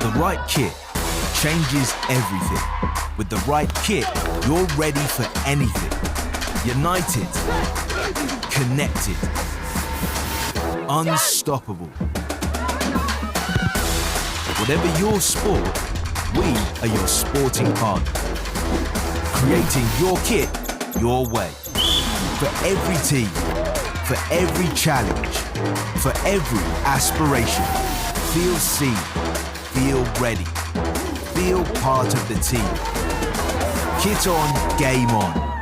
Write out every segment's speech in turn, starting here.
The right kit changes everything. With the right kit, you're ready for anything. United, connected, unstoppable. Whatever your sport, we are your sporting partner. Creating your kit, your way. For every team, for every challenge, for every aspiration. Feel seen, feel ready, feel part of the team. Kit on, game on.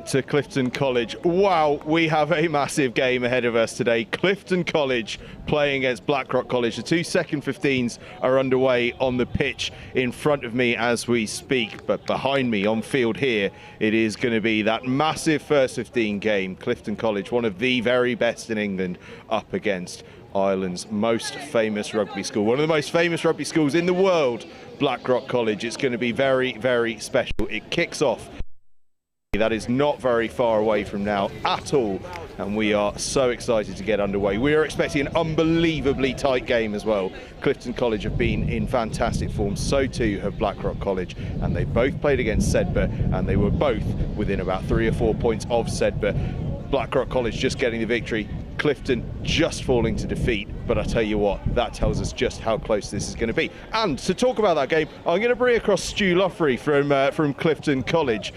To Clifton College. Wow, we have a massive game ahead of us today. Clifton College playing against BLACKROCK College. The two second 15s are underway on the pitch in front of me as we speak, but behind me on field here, it is going to be that massive first 15 game. Clifton College, one of the very best in England, up against Ireland's most famous rugby school, one of the most famous rugby schools in the world, BLACKROCK College. It's going to be very, very special. It kicks off. That is not very far away from now at all, and we are so excited to get underway. We are expecting an unbelievably tight game as well. Clifton College have been in fantastic form, so too have BLACKROCK College, and they both played against Sedbergh, and they were both within about 3 or 4 points of Sedbergh. BLACKROCK College just getting the victory, Clifton just falling to defeat, but I tell you what, that tells us just how close this is going to be. And to talk about that game, I'm going to bring across Stu Loughrey from Clifton College.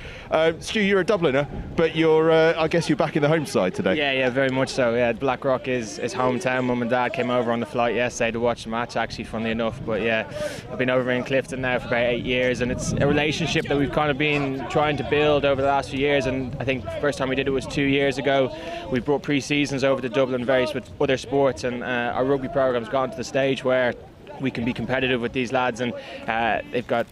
Stu, you're a Dubliner, but you're I guess you're back in the home side today. Yeah, very much so. Yeah, BLACKROCK is hometown. Mum and Dad came over on the flight yesterday to watch the match, actually, funnily enough. But yeah, I've been over in Clifton now for about 8 years, and it's a relationship that we've kind of been trying to build over the last few years. And I think the first time we did it was 2 years ago. We brought pre-seasons over to Dublin, various with other sports, and our rugby program's gotten to the stage where we can be competitive with these lads, and they've got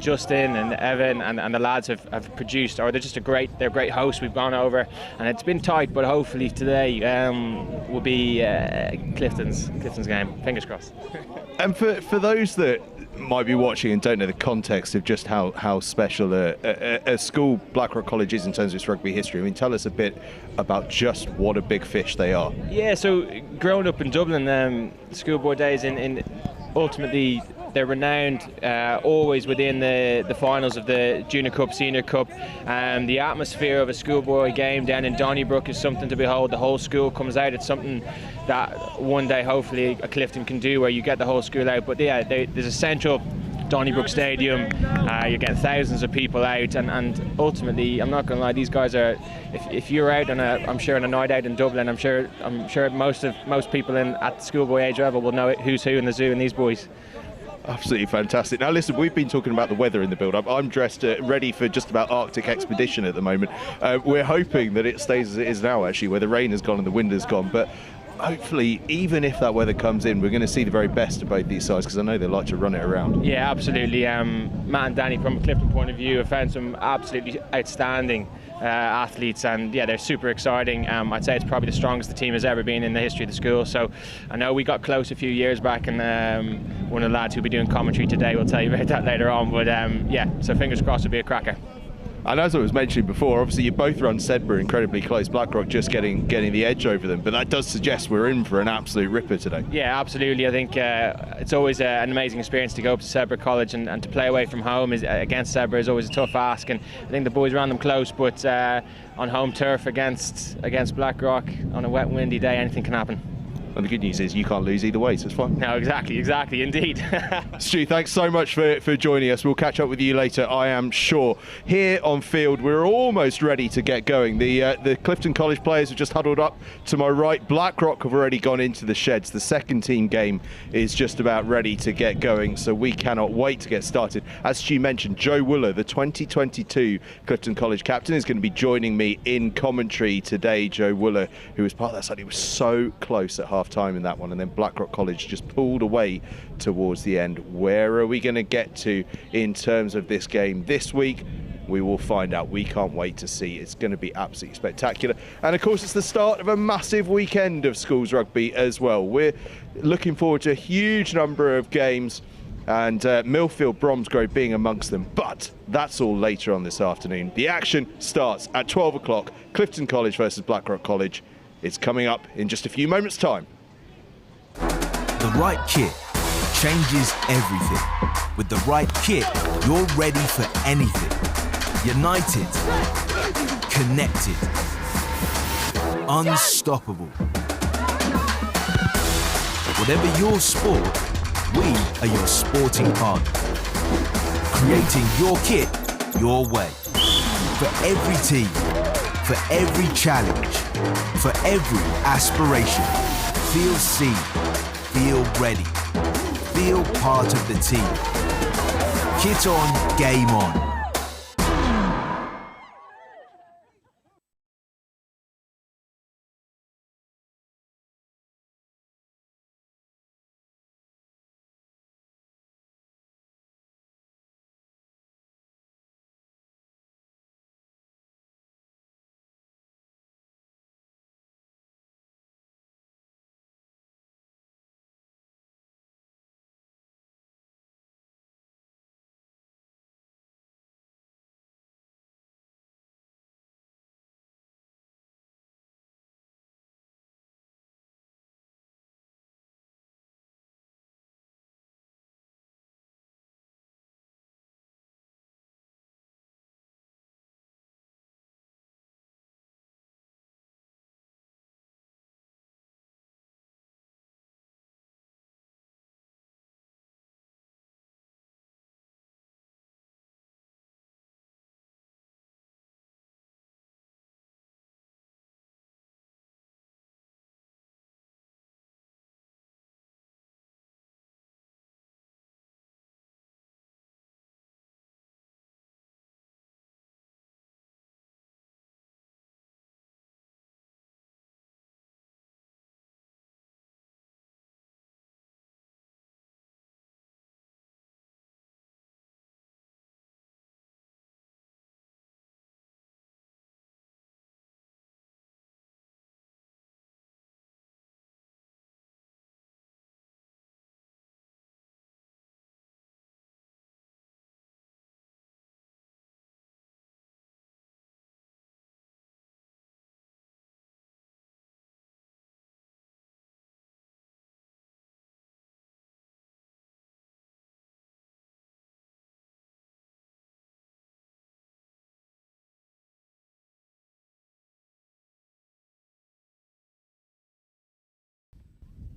Justin and Evan and the lads have produced, or they're great hosts. We've gone over and it's been tight, but hopefully today will be Clifton's game. Fingers crossed. And for those that might be watching and don't know the context of just how special a school BLACKROCK College is in terms of its rugby history, I mean, tell us a bit about just what a big fish they are. Yeah, so growing up in Dublin, schoolboy days in ultimately they're renowned, always within the finals of the Junior Cup, Senior Cup. The atmosphere of a schoolboy game down in Donnybrook is something to behold. The whole school comes out. It's something that one day hopefully a Clifton can do, where you get the whole school out. But yeah, there's a central Donnybrook Stadium. You're getting thousands of people out, and ultimately, I'm not going to lie, these guys are. If you're out on I'm sure on a night out in Dublin, I'm sure most people at the schoolboy age level will know who's who in the zoo and these boys. Absolutely fantastic. Now listen, we've been talking about the weather in the build-up. I'm dressed ready for just about Arctic expedition at the moment. We're hoping that it stays as it is now, actually, where the rain has gone and the wind has gone. But hopefully, even if that weather comes in, we're going to see the very best of both these sides, because I know they like to run it around. Yeah, absolutely. Matt and Danny, from a Clifton point of view, have found some absolutely outstanding athletes, and yeah, they're super exciting. I'd say it's probably the strongest the team has ever been in the history of the school. So I know we got close a few years back, and one of the lads who'll be doing commentary today will tell you about that later on. But yeah, so fingers crossed it'll be a cracker. And as I was mentioning before, obviously you both run Sedbergh incredibly close, BLACKROCK just getting the edge over them, but that does suggest we're in for an absolute ripper today. Yeah, absolutely. I think it's always an amazing experience to go up to Sedbergh College, and to play away from home against Sedbergh is always a tough ask, and I think the boys ran them close, but on home turf against BLACKROCK on a wet and windy day, anything can happen. And the good news is you can't lose either way, so it's fine. No, exactly, indeed. Stu, thanks so much for joining us. We'll catch up with you later, I am sure. Here on field, we're almost ready to get going. The Clifton College players have just huddled up to my right. BLACKROCK have already gone into the sheds. The second team game is just about ready to get going, so we cannot wait to get started. As Stu mentioned, Joe Wooler, the 2022 Clifton College captain, is going to be joining me in commentary today. Joe Wooler, who was part of that side, he was so close at half time in that one, and then BLACKROCK College just pulled away towards the end. Where are we going to get to in terms of this game this week? We will find out. We can't wait to see. It's going to be absolutely spectacular. And of course, it's the start of a massive weekend of schools rugby as well. We're looking forward to a huge number of games, and Millfield Bromsgrove being amongst them. But that's all later on this afternoon. The action starts at 12 o'clock. Clifton College versus BLACKROCK College. It's coming up in just a few moments' time. The right kit changes everything. With the right kit, you're ready for anything. United, connected, unstoppable. Whatever your sport, we are your sporting partner. Creating your kit, your way. For every team, for every challenge, for every aspiration. Feel seen, feel ready, feel part of the team. Kit on, game on.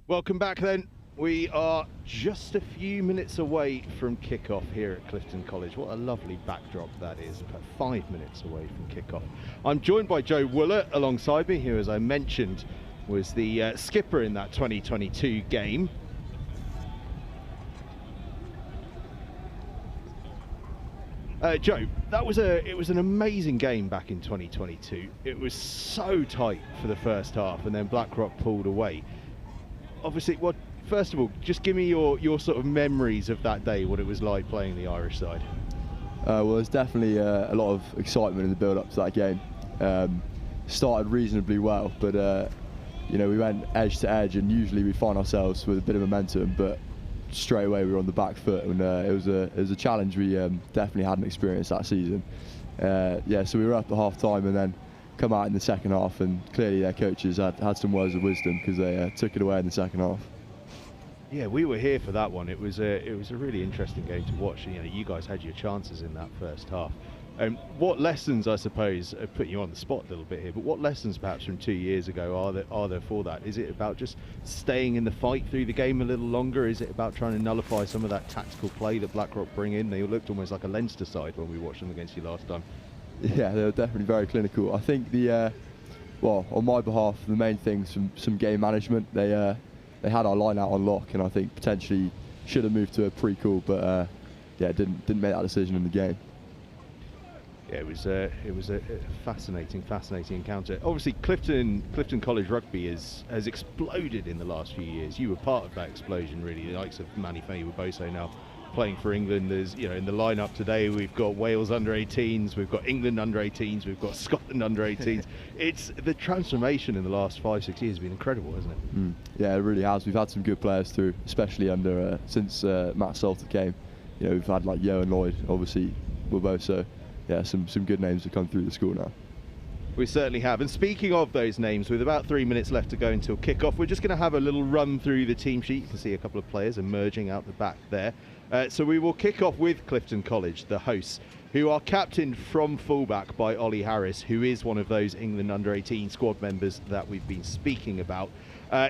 Welcome back then We are just a few minutes away from kickoff here at Clifton College. What a lovely backdrop that is, about 5 minutes away from kickoff. I'm joined by Joe Wooler alongside me, who, as I mentioned, was the skipper in that 2022 game. Joe, it was an amazing game back in 2022. It was so tight for the first half, and then BLACKROCK pulled away. Obviously, first of all, just give me your sort of memories of that day, what it was like playing the Irish side. Well, there's definitely a lot of excitement in the build-up to that game. Started reasonably well, but you know, we went edge to edge, and usually we find ourselves with a bit of momentum, but straight away we were on the back foot, and it was a challenge we definitely hadn't experienced that season. Yeah, so we were up at half time and then come out in the second half, and clearly their coaches had some words of wisdom, because they took it away in the second half. Yeah, we were here for that one. It was a really interesting game to watch. You know, you guys had your chances in that first half. What lessons, I suppose, put you on the spot a little bit here, but what lessons perhaps from 2 years ago are there for that? Is it about just staying in the fight through the game a little longer? Is it about trying to nullify some of that tactical play that BLACKROCK bring in? They looked almost like a Leinster side when we watched them against you last time. Yeah, they were definitely very clinical. I think well, on my behalf, the main things, some game management. They had our line out on lock, and I think potentially should have moved to a pre-call, but yeah, didn't make that decision in the game. Yeah, it was a fascinating encounter. Obviously, Clifton College rugby has exploded in the last few years. You were part of that explosion, really. The likes of Manny Fayuwaboso now playing for England. There's, you know, in the lineup today we've got Wales under-18s, we've got England under-18s, we've got Scotland under-18s. It's the transformation in the last 5-6 years has been incredible, hasn't it? Yeah, it really has. We've had some good players through, especially under since Matt Salter came. You know, we've had like Yo and Lloyd, obviously Waboso. Yeah, some good names have come through the school now. We certainly have. And speaking of those names, with about 3 minutes left to go until kickoff, we're just going to have a little run through the team sheet. You can see a couple of players emerging out the back there. So we will kick off with Clifton College, the hosts, who are captained from fullback by Ollie Harris, who is one of those England under-18 squad members that we've been speaking about.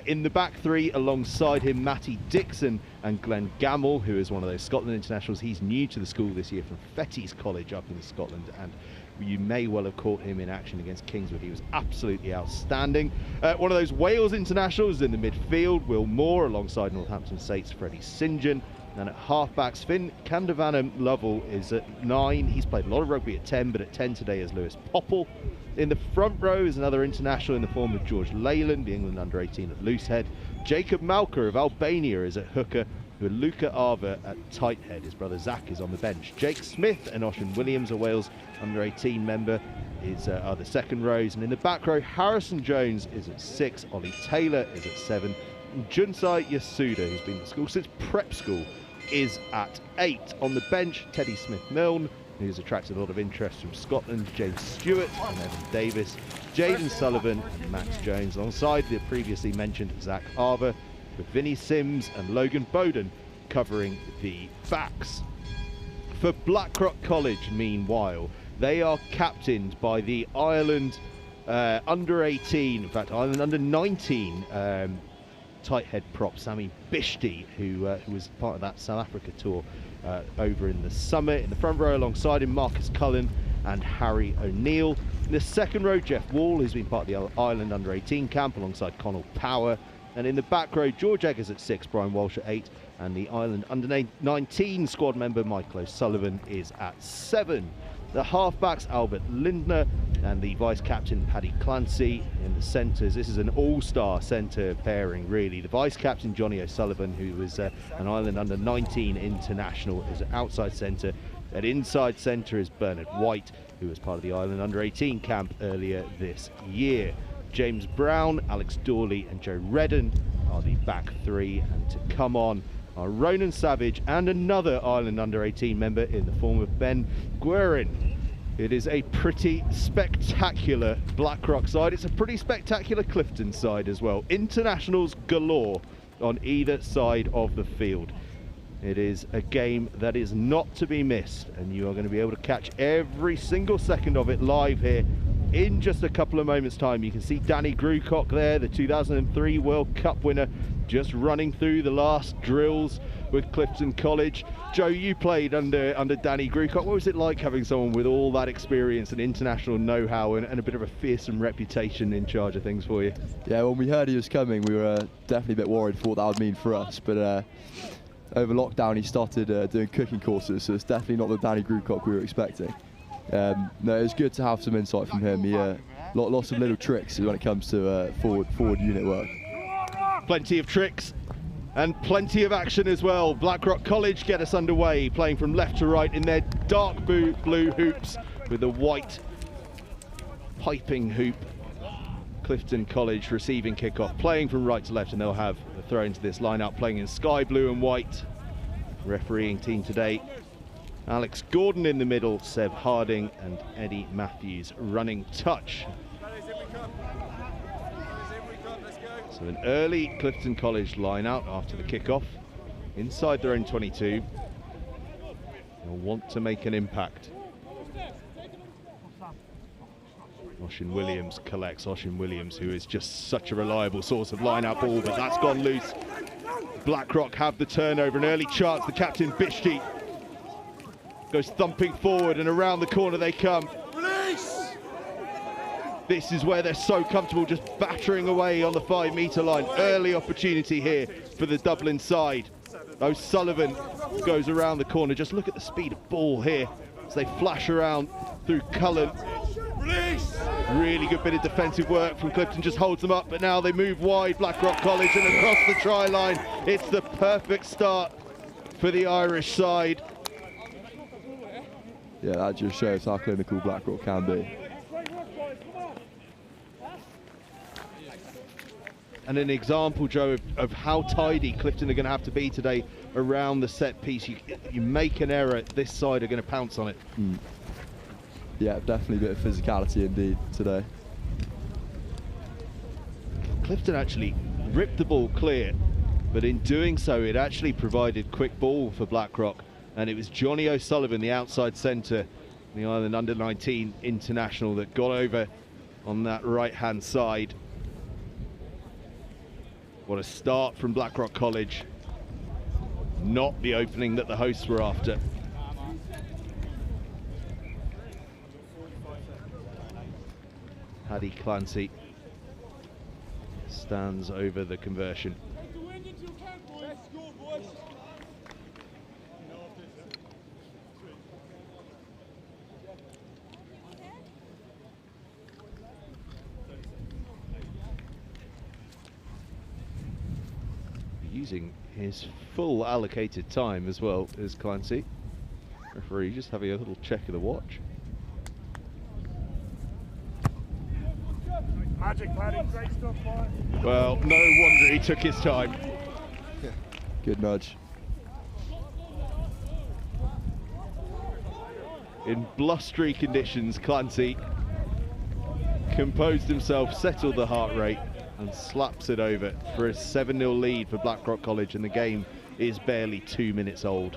In the back three, alongside him, Matty Dixon and Glenn Gamble, who is one of those Scotland internationals. He's new to the school this year from Fettes College up in Scotland, and you may well have caught him in action against Kingswood. He was absolutely outstanding. One of those Wales internationals in the midfield, Will Moore, alongside Northampton Saints' Freddie St John. And at half-backs, Finn Candavanham Lovell is at 9. He's played a lot of rugby at 10, but at 10 today is Lewis Popple. In the front row is another international in the form of George Leyland, the England under-18 at loosehead. Jacob Malka of Albania is at hooker, with Luca Arva at tight head. His brother Zach is on the bench. Jake Smith and Ocean Williams, a Wales under-18 member, are the second rows. And in the back row, Harrison Jones is at 6, Ollie Taylor is at 7, and Junsai Yasuda, who's been at the school since prep school, is at 8. On the bench, Teddy Smith-Milne, who's attracted a lot of interest from Scotland, James Stewart and Evan Davis, Jaden Sullivan and Max Jones, alongside the previously mentioned Zach Arva, with Vinnie Sims and Logan Bowden covering the backs. For BLACKROCK College, meanwhile, they are captained by the Ireland under-18, in fact Ireland under-19 tight head prop Sammy Bishti, who was part of that South Africa tour over in the summer. In the front row alongside him, Marcus Cullen and Harry O'Neill. In the second row, Jeff Wall, who's been part of the Ireland under-18 camp alongside Connell Power. And in the back row, George Eggers at 6, Brian Walsh at 8, and the Ireland under-19 squad member Michael O'Sullivan is at 7. The half-backs, Albert Lindner and the vice-captain Paddy Clancy. In the centres, this is an all-star centre pairing, really. The vice-captain Johnny O'Sullivan, who was an Ireland under-19 international, is an outside centre. At inside centre is Bernard White, who was part of the Ireland under-18 camp earlier this year. James Brown, Alex Dawley and Joe Redden are the back three, and to come on are Ronan Savage and another Ireland under-18 member in the form of Ben Guerin. It is a pretty spectacular BLACKROCK side. It's a pretty spectacular Clifton side as well. Internationals galore on either side of the field. It is a game that is not to be missed, and you are going to be able to catch every single second of it live here in just a couple of moments' time. You can see Danny Grucock there, the 2003 World Cup winner, just running through the last drills with Clifton College. Joe, you played under Danny Grucock. What was it like having someone with all that experience and international know-how and a bit of a fearsome reputation in charge of things for you? Yeah, when we heard he was coming, we were definitely a bit worried for what that would mean for us. But over lockdown, he started doing cooking courses, so it's definitely not the Danny Grucock we were expecting. No, it was good to have some insight from him. He lots of little tricks when it comes to forward unit work. Plenty of tricks and plenty of action as well. BLACKROCK College get us underway, playing from left to right in their dark blue hoops with a white piping hoop. Clifton College receiving kickoff, playing from right to left, and they'll have the throw into this line-up, playing in sky blue and white. Refereeing team today, Alex Gordon in the middle, Seb Harding and Eddie Matthews running touch. So an early Clifton College line out after the kickoff, inside their own 22. They'll want to make an impact. Oshin Williams collects. Oshin Williams, who is just such a reliable source of line-out ball, but that's gone loose. BLACKROCK have the turnover, an early chance. The captain Bishti goes thumping forward, and around the corner they come. This is where they're so comfortable, just battering away on the 5-metre line. Early opportunity here for the Dublin side. O'Sullivan goes around the corner. Just look at the speed of ball here as they flash around through Cullen. Really good bit of defensive work from Clifton, just holds them up, but now they move wide, BLACKROCK College, and across the try line. It's the perfect start for the Irish side. Yeah, that just shows how clinical BLACKROCK can be. And an example, Joe, of how tidy Clifton are going to have to be today around the set piece. You make an error, this side are going to pounce on it. Yeah, definitely a bit of physicality indeed today. Clifton actually ripped the ball clear, but in doing so, it actually provided quick ball for BLACKROCK. And it was Johnny O'Sullivan, the outside centre, the Ireland under-19 international, that got over on that right-hand side. What a start from BLACKROCK College. Not the opening that the hosts were after. Paddy Clancy stands over the conversion. Using his full allocated time as well as Clancy. Referee just having a little check of the watch. Magic, Paddy, great stuff, boy. Well, no wonder he took his time. Good nudge. In blustery conditions, Clancy composed himself, settled the heart rate, and slaps it over for a 7-0 lead for BLACKROCK College, and the game is barely 2 minutes old.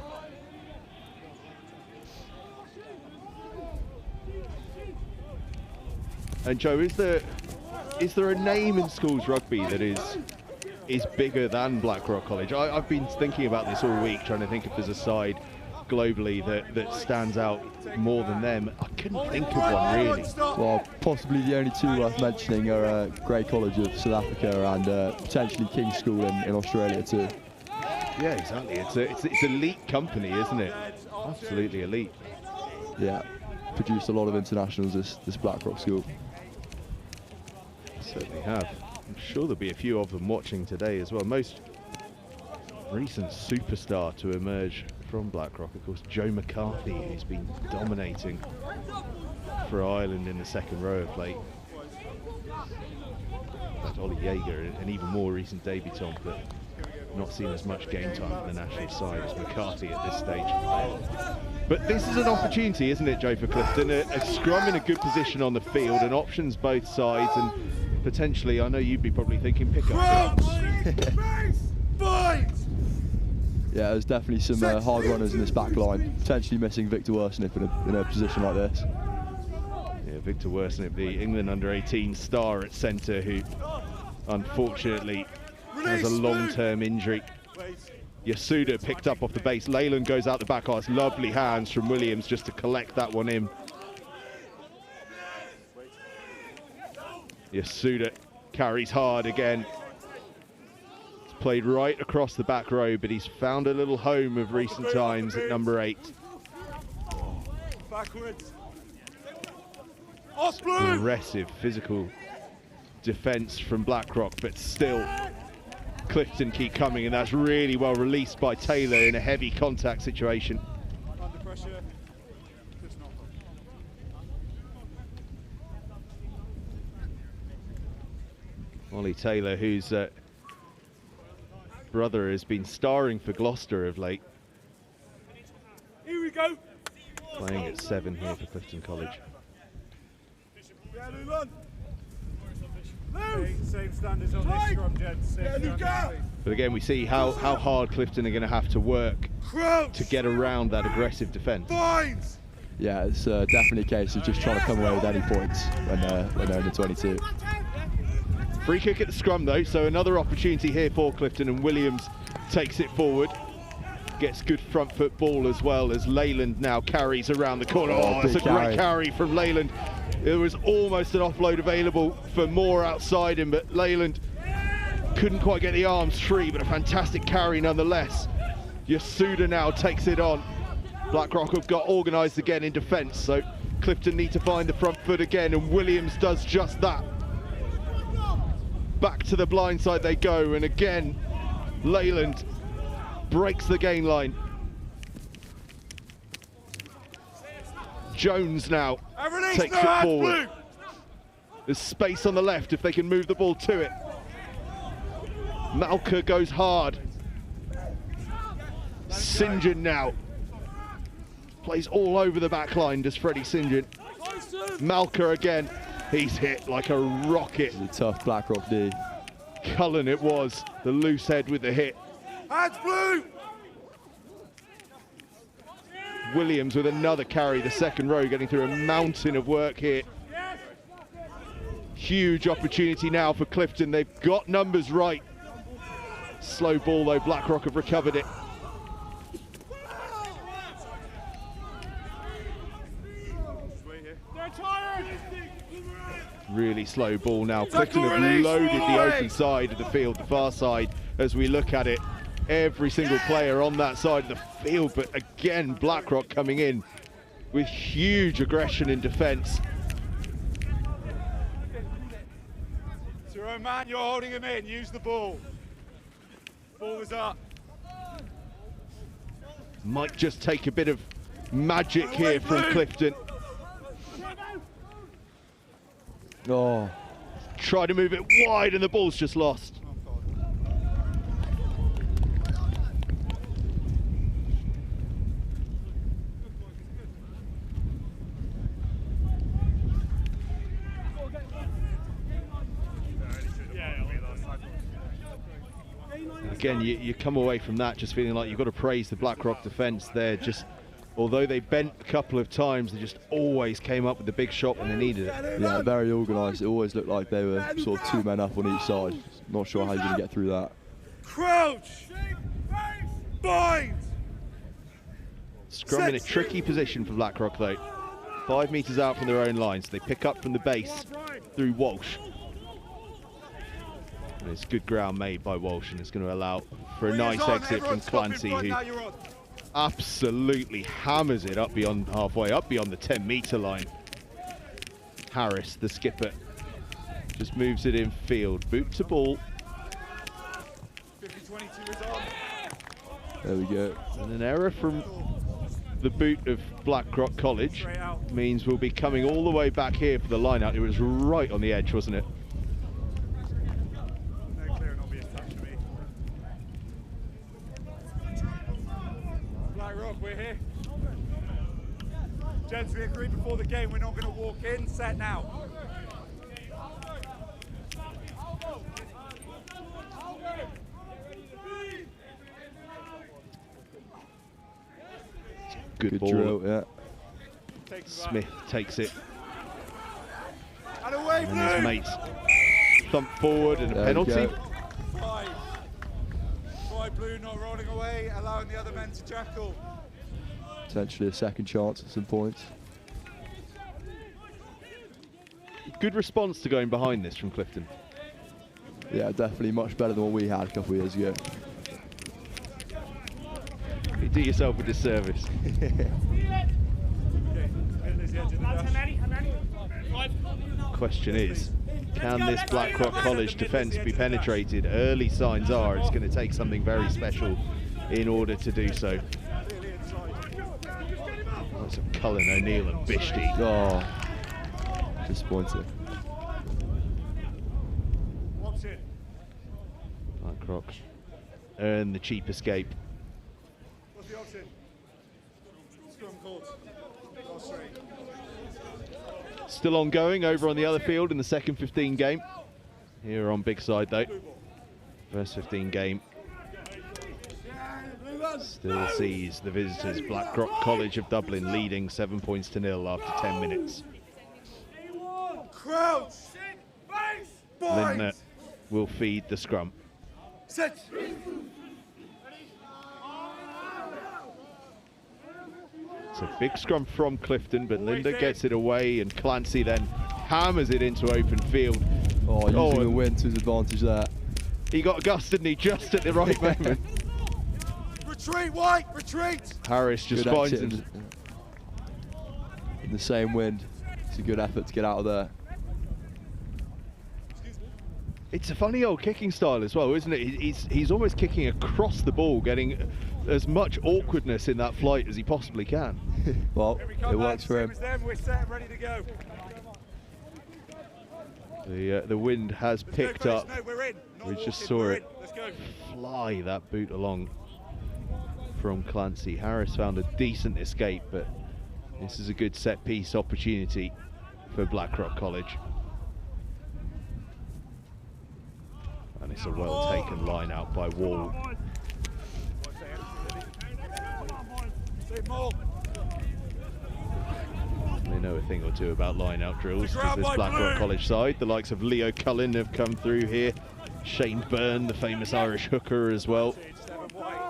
And Joe, is there a name in schools rugby that is bigger than BLACKROCK College? I've been thinking about this all week, trying to think if there's a side globally that stands out more than them. I couldn't think of one really. Well, possibly the only two worth mentioning are Grey College of South Africa and potentially King's School in Australia too. Yeah, exactly. It's elite company, isn't it? Absolutely elite. Yeah, produced a lot of internationals, this BLACKROCK school. Certainly have. I'm sure there'll be a few of them watching today as well. Most recent superstar to emerge from BLACKROCK, of course, Joe McCarthy, who's been dominating for Ireland in the second row of play. That's Ollie Jaeger, an even more recent debutant, but not seen as much game time at the national side as McCarthy at this stage. But this is an opportunity, isn't it, Joe, for Clifton? A scrum in a good position on the field and options both sides, and potentially, I know you'd be probably thinking pick up. Yeah, there's definitely some hard runners in this back line, potentially missing Victor Worsnip in a position like this. Yeah, Victor Worsnip, the England under-18 star at centre, who unfortunately has a long-term injury. Yasuda picked up off the base. Leyland goes out the back arse. Lovely hands from Williams just to collect that one in. Yasuda carries hard again. It's played right across the back row, but he's found a little home of recent times at number 8. Backwards. Aggressive physical defence from BLACKROCK, but still Clifton keep coming, and that's really well released by Taylor in a heavy contact situation. Under pressure. Ollie Taylor, whose brother has been starring for Gloucester of late. Here we go. Playing at 7 here for Clifton College. Same standards on this scrum, gents. But again, we see how hard Clifton are going to have to work to get around that aggressive defence. Yeah, it's definitely a case of just trying to come away with any points when they're in the 22. Free kick at the scrum though, so another opportunity here for Clifton, and Williams takes it forward. Gets good front foot ball as well as Leyland now carries around the corner. Oh, it's a great carry from Leyland. There was almost an offload available for Moore outside him, but Leyland couldn't quite get the arms free, but a fantastic carry nonetheless. Yasuda now takes it on. BLACKROCK have got organised again in defence, so Clifton need to find the front foot again, and Williams does just that. Back to the blind side they go, and again, Leyland breaks the gain line. Jones now takes it forward. There's space on the left if they can move the ball to it. Malka goes hard. St. John now plays all over the back line, does Freddie St. John. Malka again, he's hit like a rocket. It's a tough BLACKROCK D. Cullen it was, the loose head with the hit. Hands blue! Williams with another carry, the second row getting through a mountain of work here. Huge opportunity now for Clifton, they've got numbers right. Slow ball though, BLACKROCK have recovered it. Really slow ball now. Clifton have loaded the open side of the field, the far side, as we look at it. Every single player on that side of the field, but again, BLACKROCK coming in with huge aggression in defence. It's your own man, you're holding him in, use the ball. Ball was up. Might just take a bit of magic here from Clifton. Oh. Try to move it wide and the ball's just lost. Again, you come away from that just feeling like you've got to praise the BLACKROCK defence there. Just, although they bent a couple of times, they just always came up with the big shot when they needed it. Yeah, very organised. It always looked like they were sort of 2 men up on each side. Not sure how you're going to get through that. Crouch! Bind! Scrum in a tricky position for BLACKROCK though. 5 metres out from their own lines. They pick up from the base through Walsh. And it's good ground made by Walsh, and it's going to allow for a nice exit from Clancy, who absolutely hammers it up beyond halfway, up beyond the 10-metre line. Harris, the skipper, just moves it in field. Boot to ball. 50-22 is on. There we go. And an error from the boot of BLACKROCK College means we'll be coming all the way back here for the line out. It was right on the edge, wasn't it? No clear and obvious touch to me. BLACKROCK, we're here. Gents, we agreed before the game we're not going to walk in. Set now. Good ball. Drill, yeah. Smith takes it. And his mates thump forward and a penalty. Five blue, not rolling away, allowing the other men to jackal. Potentially a second chance at some points. Good response to going behind this from Clifton. Yeah, definitely much better than what we had a couple of years ago. You do yourself a disservice. Question is, can this BLACKROCK College defence be penetrated? Early signs are it's going to take something very special in order to do so. Lots of Cullen, O'Neill and Bishti. Oh, disappointing. BLACKROCK earn the cheap escape. What's the option? Scrum called. Still ongoing over on the other field in the second 15 game. Here on Big Side though. First 15 game still sees the visitors BLACKROCK College of Dublin leading 7 points to 0 after 10 minutes. Crouch! Lindner will feed the scrum. Sit! It's a big scrum from Clifton, but Lindner gets it away and Clancy then hammers it into open field. Oh, using the wind to his advantage there. He got gust, didn't he, just at the right moment. Retreat, White, retreat! Harris just Good finds exit him. In the same wind. It's a good effort to get out of there. It's a funny old kicking style as well, isn't it? He's almost kicking across the ball, getting as much awkwardness in that flight as he possibly can. Well, it works for him. We're set, ready to go. The wind has picked up. No, we're in. We just saw it fly that boot along from Clancy. Harris found a decent escape, but this is a good set piece opportunity for BLACKROCK College. And it's a well taken line out by Wall. They know a thing or two about line out drills because this BLACKROCK College side, the likes of Leo Cullen have come through here. Shane Byrne, the famous Irish hooker as well.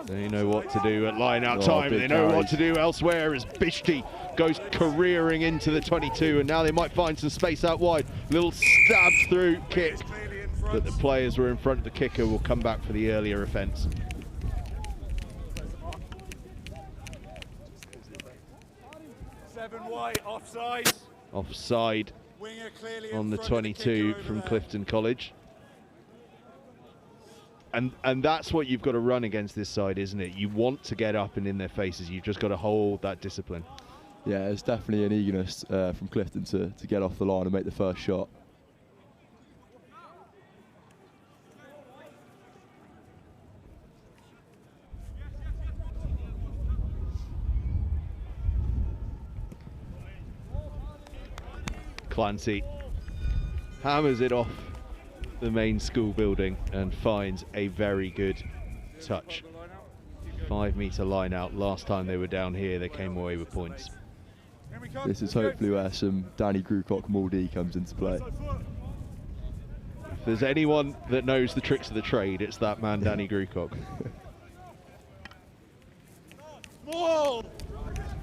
They know what to do at line out time. They know what to do elsewhere as Bishti goes careering into the 22, and now they might find some space out wide. Little stab through kick, but the players were in front of the kicker, will come back for the earlier offence. Offside. Offside on the 22 from Clifton College. And that's what you've got to run against this side, isn't it? You want to get up and in their faces. You've just got to hold that discipline. Yeah, it's definitely an eagerness from Clifton to get off the line and make the first shot. Clancy hammers it off the main school building and finds a very good touch. 5 metre line out. Last time they were down here, they came away with points. This is hopefully where some Danny Grucock Maldi comes into play. If there's anyone that knows the tricks of the trade, it's that man, Danny Grucock.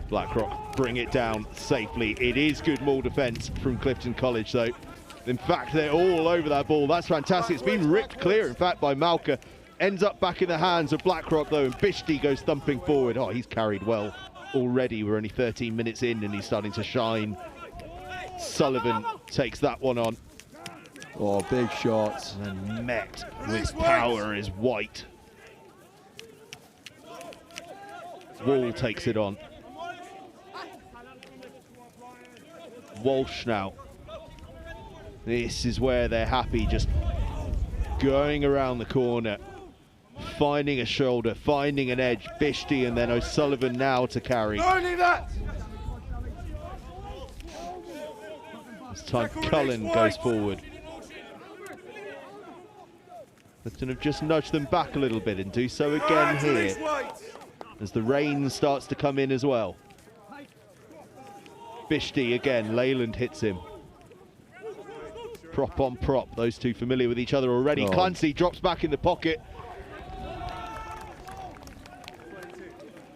BLACKROCK bring it down safely. It is good maul defence from Clifton College though. In fact, they're all over that ball. That's fantastic. It's been ripped clear, in fact, by Malka. Ends up back in the hands of BLACKROCK though, and Bishti goes thumping forward. Oh, he's carried well already. We're only 13 minutes in and he's starting to shine. Sullivan takes that one on. Oh, big shots. And met with power is White. Wall takes it on. Walsh now. This is where they're happy, just going around the corner, finding a shoulder, finding an edge. Bishti and then O'Sullivan now to carry. Only that. This time Cullen goes forward. Clifton have just nudged them back a little bit and do so again here as the rain starts to come in as well. Bishti again, Leyland hits him. Prop on prop, those two familiar with each other already. Clancy drops back in the pocket.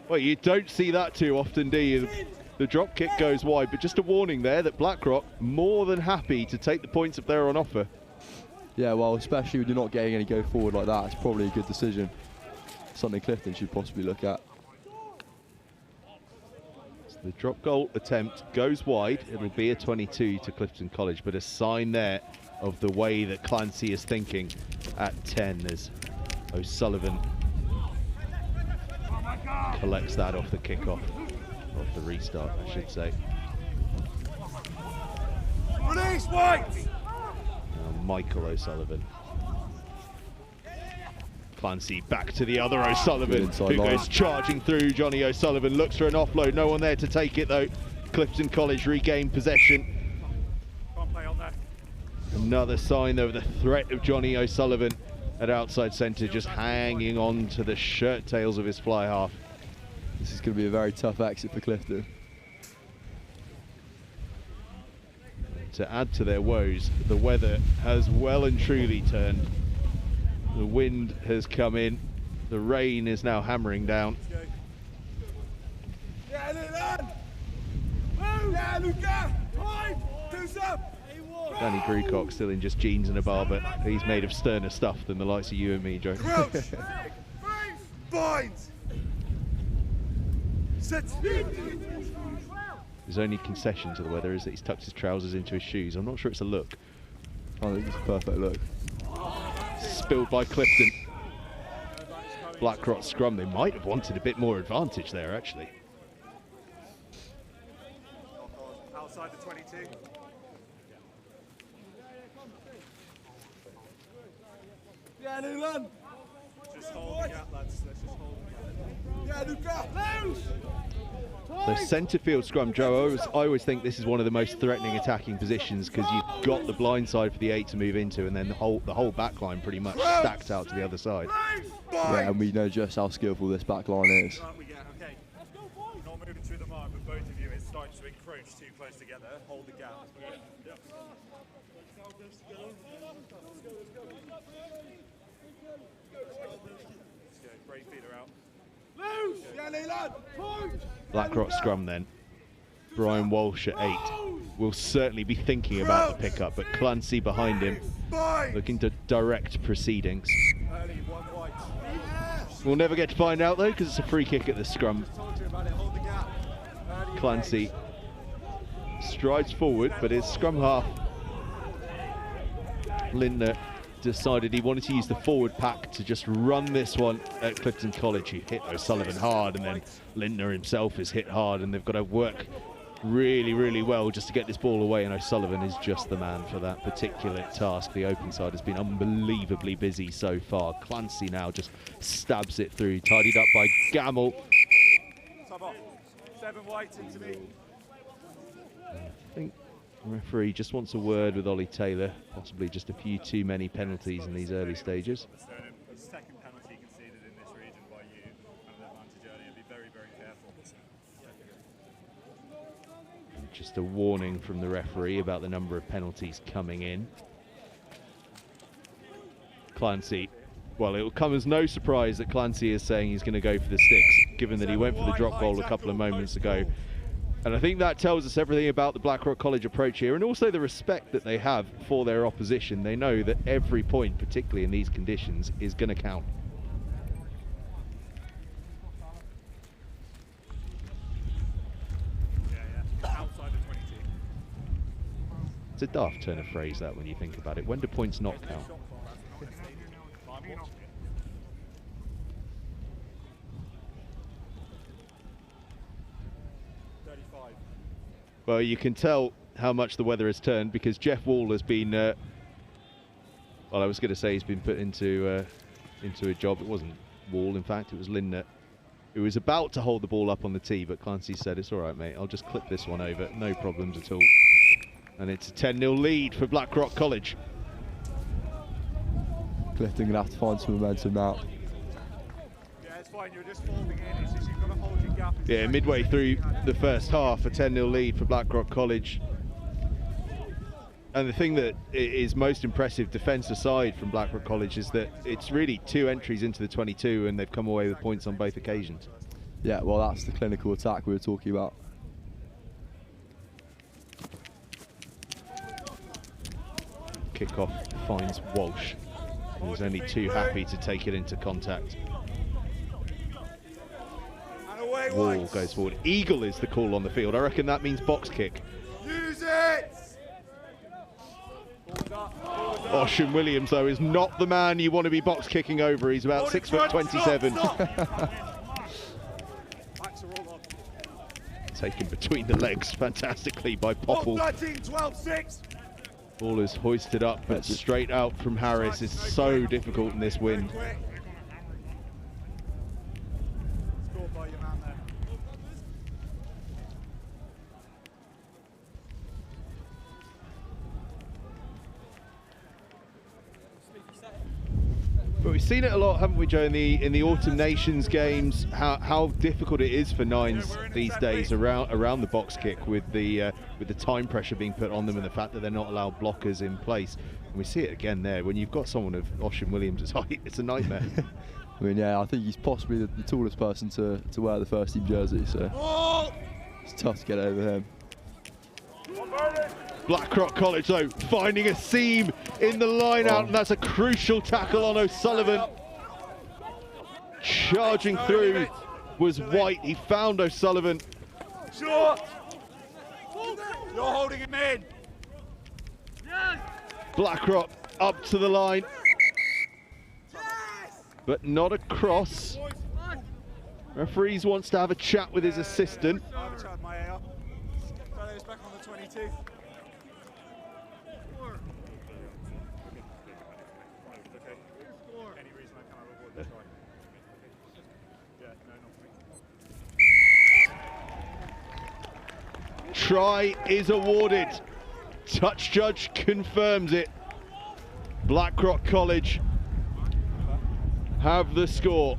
Well, you don't see that too often, do you? The drop kick goes wide, but just a warning there that BLACKROCK more than happy to take the points if they're on offer. Yeah, well, especially when you're not getting any go forward like that, it's probably a good decision. Something Clifton should possibly look at. So the drop goal attempt goes wide. It'll be a 22 to Clifton College, but a sign there of the way that Clancy is thinking at 10 as O'Sullivan collects that off the kickoff, off the restart, I should say. Release, White! Now Michael O'Sullivan. Clancy back to the other O'Sullivan, who goes charging through. Johnny O'Sullivan looks for an offload. No one there to take it, though. Clifton College regain possession. Can't play on that. Another sign of the threat of Johnny O'Sullivan at outside centre, just hanging on to the shirt tails of his fly half. This is going to be a very tough exit for Clifton. To add to their woes, the weather has well and truly turned. The wind has come in. The rain is now hammering down. Danny Grucock still in just jeans and a bar, but he's made of sterner stuff than the likes of you and me, Joe. Bind! Sit! His only concession to the weather is that he's tucked his trousers into his shoes. I'm not sure it's a look. I think it's a perfect look. Spilled by Clifton. BLACKROCK scrum. They might have wanted a bit more advantage there, actually. Outside the 22. Yeah, Nulan. Just hold the gap, lads. Let's just hold the gap. Yeah, Luca. Loose! So centre field scrum, Joe, I always think this is one of the most threatening attacking positions because you've got the blind side for the 8 to move into, and then the whole back line pretty much stacked out to the other side. Yeah, and we know just how skillful this back line is. Okay. Not moving through the mark, but both of you, it's starting to encroach too close together. Hold the gap. Yep. Let's go. Brave feeder out. BLACKROCK scrum then. Brian Walsh at 8 will certainly be thinking about the pickup, but Clancy behind him looking to direct proceedings. We'll never get to find out though because it's a free kick at the scrum. Clancy strides forward, but his scrum half Lindner decided he wanted to use the forward pack to just run this one at Clifton College. He hit O'Sullivan hard, and then Lindner himself is hit hard, and they've got to work really, really well just to get this ball away, and O'Sullivan is just the man for that particular task. The open side has been unbelievably busy so far. Clancy now just stabs it through, tidied up by Gamble. 7 White into me. I think the referee just wants a word with Ollie Taylor, possibly just a few too many penalties in these early stages. Second penalty conceded in this region by you, and the advantage earlier. Be very, very careful. Just a warning from the referee about the number of penalties coming in. Clancy, well, it will come as no surprise that Clancy is saying he's going to go for the sticks, given that he went for the drop goal a couple of moments ago. And I think that tells us everything about the BLACKROCK College approach here, and also the respect that they have for their opposition. They know that every point, particularly in these conditions, is going to count. Outside the 22. It's a daft turn of phrase, that, when you think about it. When do points not count? Well, you can tell how much the weather has turned because Jeff Wall has been, well, I was going to say he's been put into a job. It wasn't Wall, in fact, it was Lindner, who was about to hold the ball up on the tee, but Clancy said, it's all right, mate, I'll just clip this one over, no problems at all. And it's a 10-0 lead for BLACKROCK College. Clifton going to have to find some momentum now. Yeah, it's fine, you're just folding in, it's just you've got to hold your gap. Yeah, midway through the first half, a 10-0 lead for BLACKROCK College. And the thing that is most impressive, defence aside, from BLACKROCK College is that it's really 2 entries into the 22 and they've come away with points on both occasions. Yeah, well, that's the clinical attack we were talking about. Kickoff finds Walsh, who's only too happy to take it into contact. Wall goes forward. Eagle is the call on the field. I reckon that means box kick. Use it! Ocean Williams, though, is not the man you want to be box kicking over. He's about 6'27". Taken between the legs fantastically by Popple. 12-6. Ball is hoisted up, but straight out from Harris is so difficult in this wind. Scored by your man there. But we've seen it a lot, haven't we, Joe, in the Autumn Nations games, how difficult it is for nines these days around the box kick with the time pressure being put on them and the fact that they're not allowed blockers in place. And we see it again there. When you've got someone of Ocean Williams' height, it's a nightmare. I mean, yeah, I think he's possibly the tallest person to wear the first team jersey, so it's tough to get over him. BLACKROCK College, though, finding a seam in the line out, and that's a crucial tackle on O'Sullivan. Charging through was White. He found O'Sullivan. Short! You're holding him in! BLACKROCK up to the line, but not across. Referees wants to have a chat with his assistant. I'll have a chat with my AR. Fellows back on the 22. Try is awarded. Touch judge confirms it. BLACKROCK College have the score.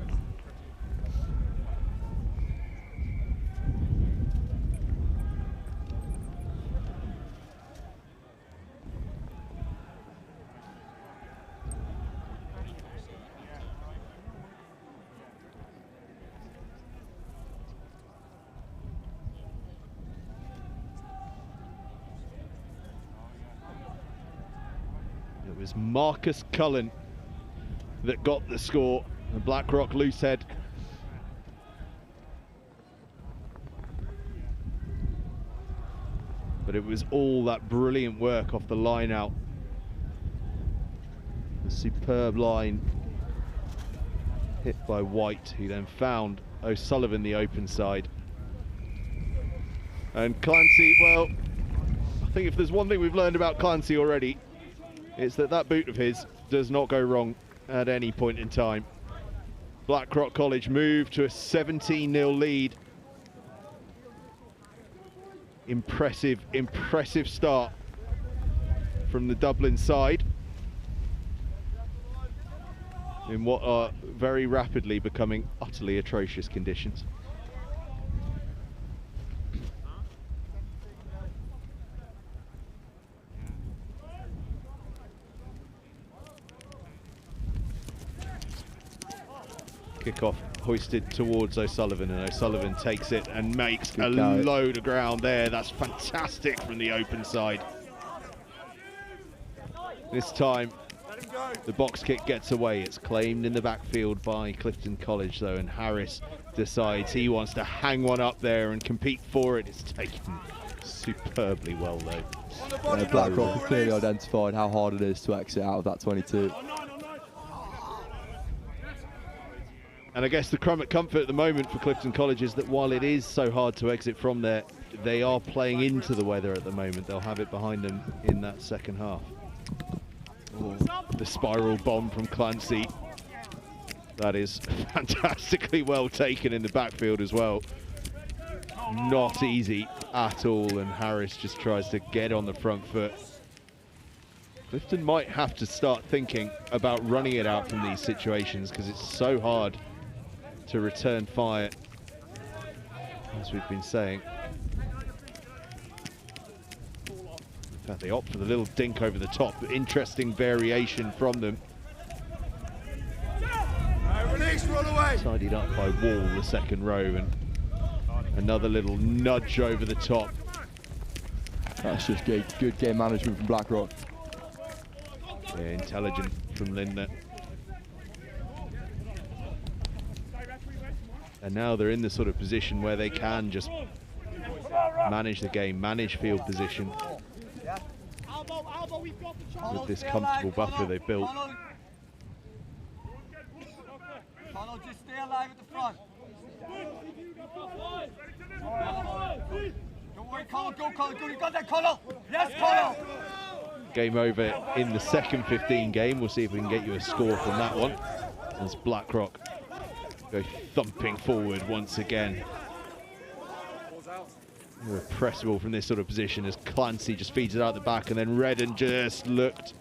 It was Marcus Cullen that got the score, the BLACKROCK loosehead. But it was all that brilliant work off the line out. The superb line hit by White, who then found O'Sullivan the open side. And Clancy, well, I think if there's one thing we've learned about Clancy already, it's that boot of his does not go wrong at any point in time. BLACKROCK College move to a 17-0 lead. Impressive start from the Dublin side in what are very rapidly becoming utterly atrocious conditions. Kickoff hoisted towards O'Sullivan, and O'Sullivan takes it and makes a load of ground there. That's fantastic from the open side. This time the box kick gets away. It's claimed in the backfield by Clifton College though, and Harris decides he wants to hang one up there and compete for it. It's taken superbly well though. BLACKROCK has clearly identified how hard it is to exit out of that 22. And I guess the crumb at comfort at the moment for Clifton College is that while it is so hard to exit from there, they are playing into the weather at the moment. They'll have it behind them in that second half. Oh, the spiral bomb from Clancy. That is fantastically well taken in the backfield as well. Not easy at all, and Harris just tries to get on the front foot. Clifton might have to start thinking about running it out from these situations because it's so hard to return fire, as we've been saying. In fact, they opt for the little dink over the top. Interesting variation from them. Release, roll away. Tidied up by Wall, the second row, and another little nudge over the top. That's just good game management from BLACKROCK. Yeah, intelligent from Lindner. And now they're in the sort of position where they can just manage the game, manage field position with this comfortable buffer they've built. Connell, just stay alive at the front. Don't worry, Connell, go, Connell, go, you got that, Connell! Yes, Connell! Game over in the second 15 game. We'll see if we can get you a score from that one, as BLACKROCK go thumping forward once again. They're pressable from this sort of position as Clancy just feeds it out the back, and then Redden just looked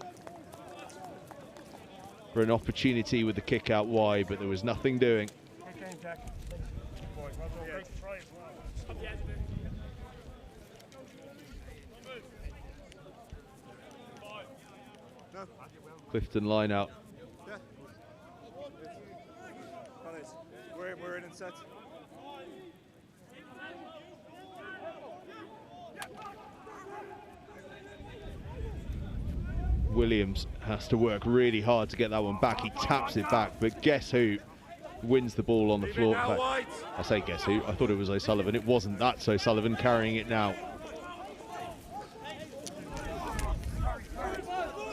for an opportunity with the kick out wide, but there was nothing doing. Clifton line out. We're in and set. Williams has to work really hard to get that one back. He taps it back, but guess who wins the ball on the floor? I say guess who, I thought it was O'Sullivan. It wasn't. That's O'Sullivan carrying it now.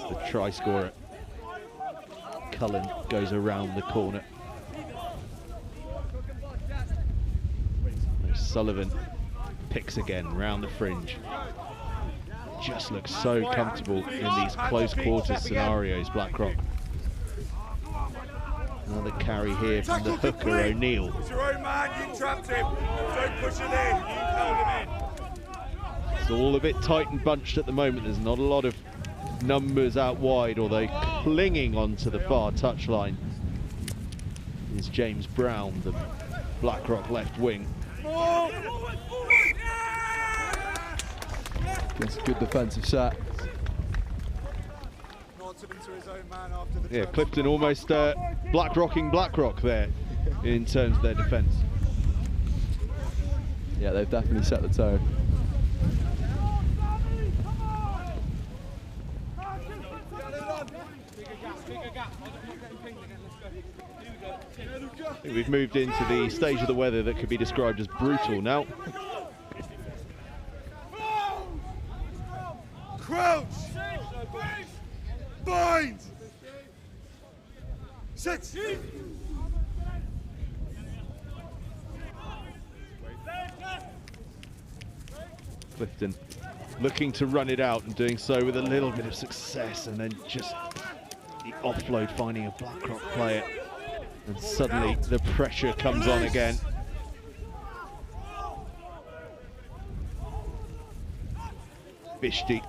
The try scorer. Cullen goes around the corner. O'Sullivan picks again round the fringe. Just looks so comfortable in these close quarters scenarios, BLACKROCK. Another carry here from the hooker, O'Neill. It's your own man, you trapped him. Don't push it in, you held him in. It's all a bit tight and bunched at the moment. There's not a lot of numbers out wide, although clinging onto the far touchline is James Brown, the BLACKROCK left wing. That's a good defensive set. Yeah, Clifton almost BLACKROCking BLACKROCK there in terms of their defence. Yeah, they've definitely set the tone. I think we've moved into the stage of the weather that could be described as brutal now. Crouch! Bind! Sit! Clifton looking to run it out and doing so with a little bit of success, and then just the offload finding a BLACKROCK player, and suddenly the pressure comes on again. Bishti.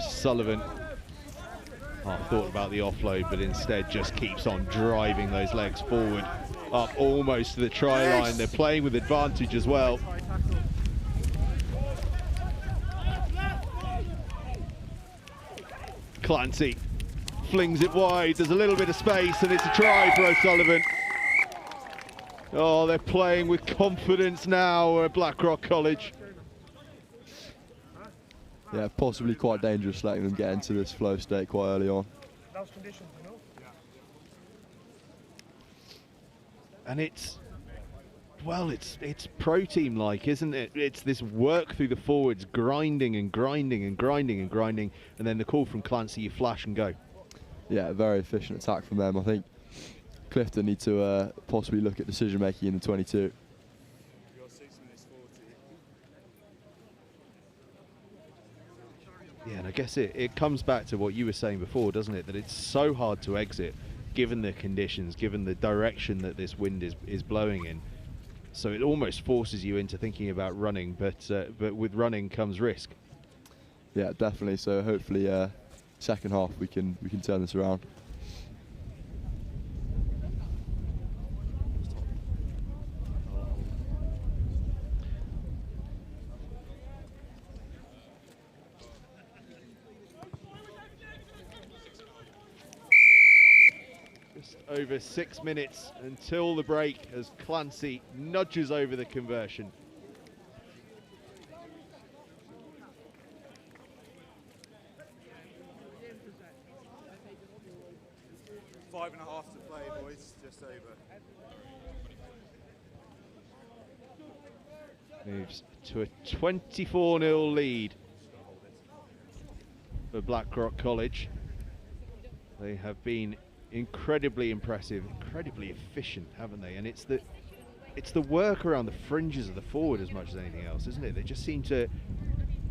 Sullivan thought about the offload, but instead just keeps on driving those legs forward, up almost to the try line. They're playing with advantage as well. Clancy flings it wide. There's a little bit of space, and it's a try for O'Sullivan. Oh, they're playing with confidence now at BLACKROCK College. Yeah, possibly quite dangerous letting them get into this flow state quite early on. And it's, well, it's pro team like, isn't it? It's this work through the forwards, grinding and grinding and grinding and grinding, and then the call from Clancy, you flash and go. Yeah, very efficient attack from them. I think Clifton need to possibly look at decision making in the 22. Yeah, and I guess it comes back to what you were saying before, doesn't it? That it's so hard to exit, given the conditions, given the direction that this wind is blowing in. So it almost forces you into thinking about running, but with running comes risk. Yeah, definitely. So hopefully, second half we can turn this around. Just over 6 minutes until the break as Clancy nudges over the conversion. 5.5 to play, boys. Just over. Moves to a 24-0 lead for BLACKROCK College. They have been incredibly impressive, incredibly efficient, haven't they? And it's the work around the fringes of the forward as much as anything else, isn't it? They just seem to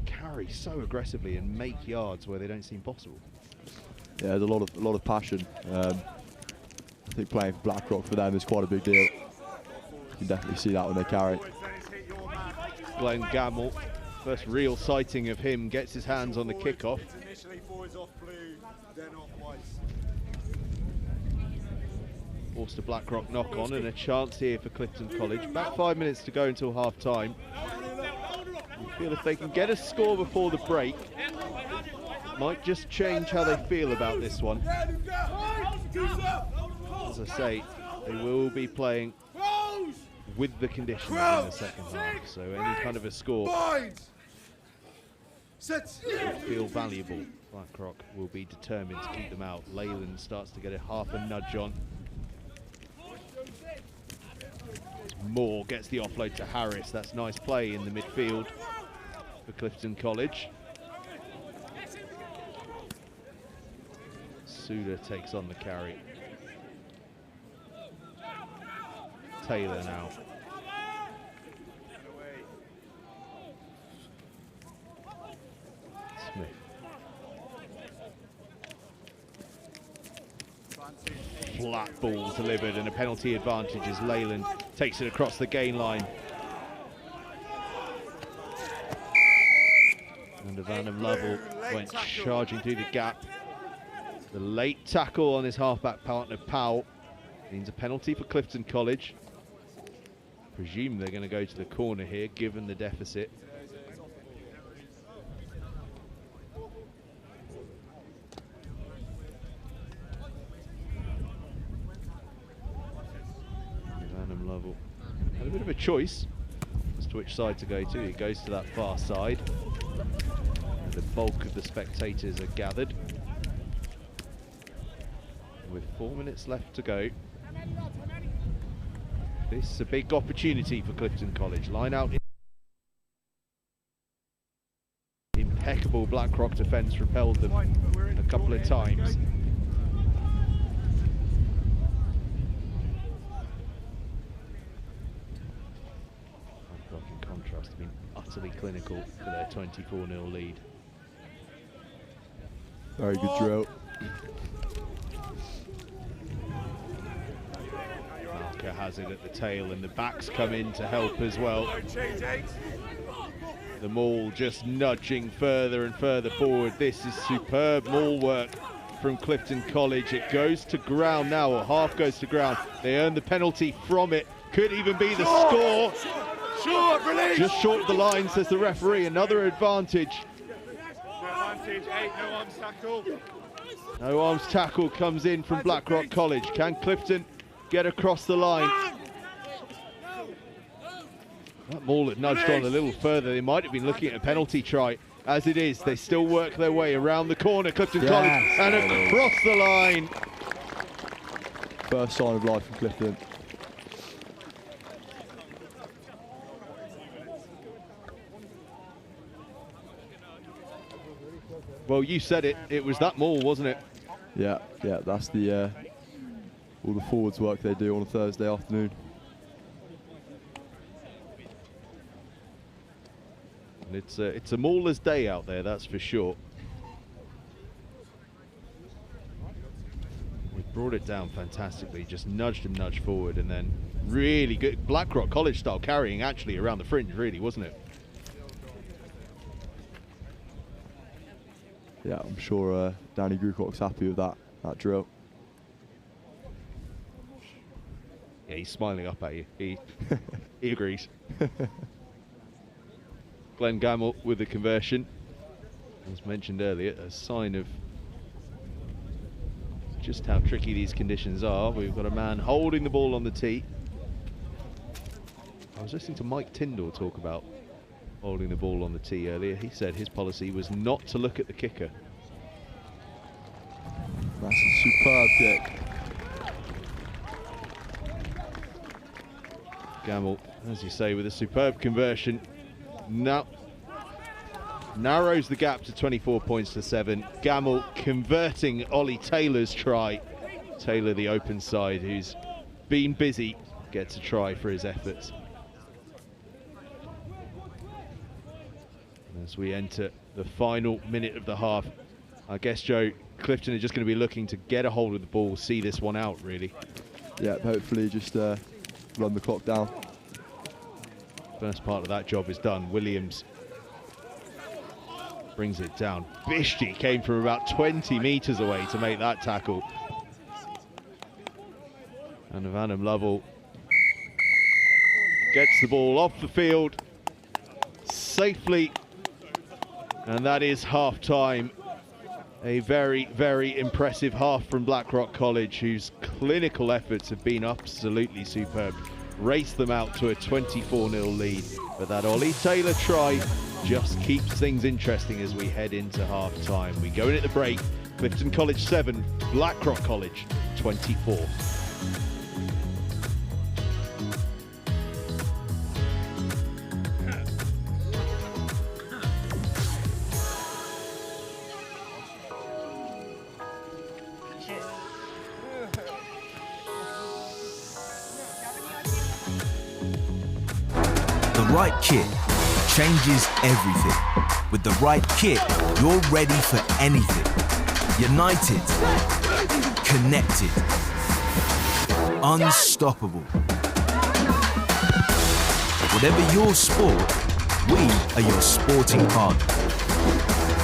carry so aggressively and make yards where they don't seem possible. Yeah, there's a lot of passion. I think playing for BLACKROCK for them is quite a big deal. You can definitely see that when they carry. Glenn Gamble, first real sighting of him, gets his hands on the kickoff. Initially forwards off blue, then off white. Forced a BLACKROCK knock on and a chance here for Clifton College. About 5 minutes to go until half time. I feel if they can get a score before the break, might just change how they feel about this one. As I say, they will be playing with the conditions in the second half, so any kind of a score will feel valuable. BLACKROCK will be determined to keep them out. Leyland starts to get a half a nudge on. Moore gets the offload to Harris. That's nice play in the midfield for Clifton College. Suda takes on the carry. Taylor now. Smith. Flat ball delivered and a penalty advantage as Leyland takes it across the gain line. And Vanham Lovell went charging through the gap. The late tackle on his halfback partner Powell means a penalty for Clifton College. Presume they're going to go to the corner here, given the deficit. Vanham Lovell had a bit of a choice as to which side to go to. He goes to that far side. And the bulk of the spectators are gathered. With 4 minutes left to go. This is a big opportunity for Clifton College. Line out. Impeccable BLACKROCK defence repelled them a couple of times. BLACKROCK in contrast have been utterly clinical for their 24-0 lead. Very good drill. Has it at the tail and the backs come in to help as well. The maul just nudging further and further forward. This is superb maul work from Clifton College. It goes to ground now, or half goes to ground. They earn the penalty from it. Could even be the score. Just short of the line, says the referee. Another advantage. No arms tackle. No arms tackle comes in from BLACKROCK College. Can Clifton get across the line? That maul had nudged on a little further. They might have been looking at a penalty try. As it is, they still work their way around the corner. Clifton College and across the line. First sign of life from Clifton. Well, you said it. It was that maul, wasn't it? Yeah, that's the all the forwards work they do on a Thursday afternoon. And it's a mauler's day out there, that's for sure. We brought it down fantastically, just nudged and nudged forward, and then really good BLACKROCK College style carrying actually around the fringe, really, wasn't it? yeah, I'm sure Danny Grukok's happy with that drill. Yeah, he's smiling up at you. He agrees. Glenn Gamble with the conversion. As mentioned earlier, a sign of just how tricky these conditions are. We've got a man holding the ball on the tee. I was listening to Mike Tyndall talk about holding the ball on the tee earlier. He said his policy was not to look at the kicker. That's a superb kick. Gamble, as you say, with a superb conversion. Now narrows the gap to 24 points to 7. Gamble converting Ollie Taylor's try. Taylor, the open side, who's been busy, gets a try for his efforts. As we enter the final minute of the half, I guess, Joe, Clifton are just going to be looking to get a hold of the ball, see this one out, really. Yeah, hopefully just run the clock down. First part of that job is done. Williams brings it down. Bishti came from about 20 metres away to make that tackle. And Vanham Lovell gets the ball off the field safely. And that is half-time. A very, very impressive half from BLACKROCK College, whose clinical efforts have been absolutely superb. Raced them out to a 24-0 lead. But that Ollie Taylor try just keeps things interesting as we head into half-time. We go in at the break. Clifton College 7, BLACKROCK College 24. The right kit changes everything. With the right kit, you're ready for anything. United, connected, unstoppable. Whatever your sport, we are your sporting partner.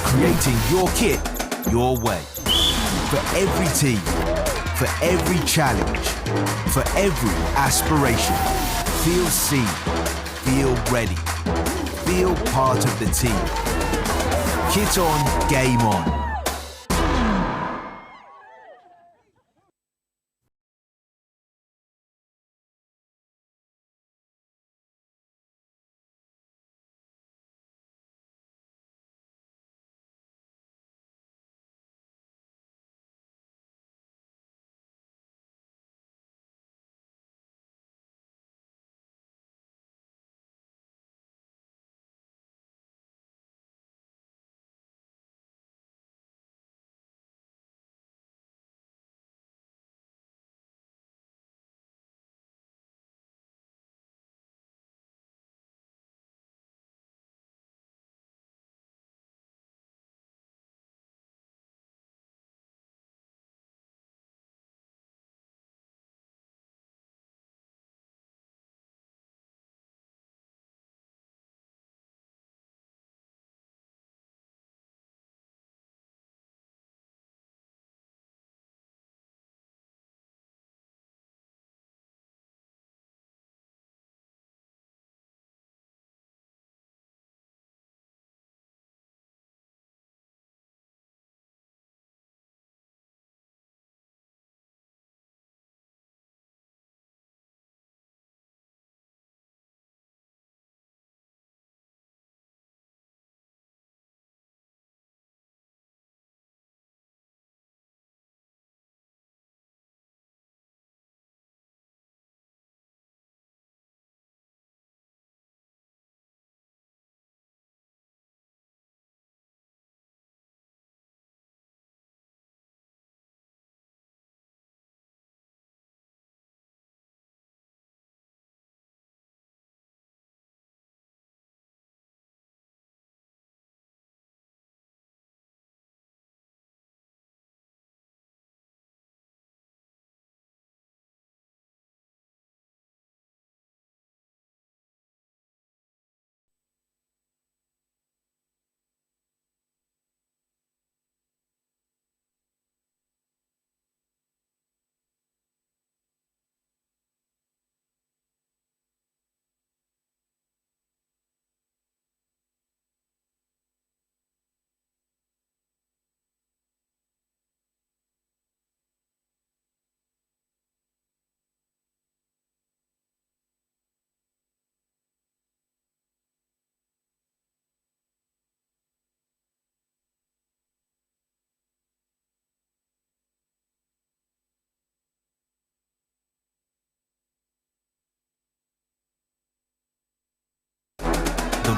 Creating your kit your way. For every team, for every challenge, for every aspiration. Feel seen, feel ready, feel part of the team. Kit on, game on.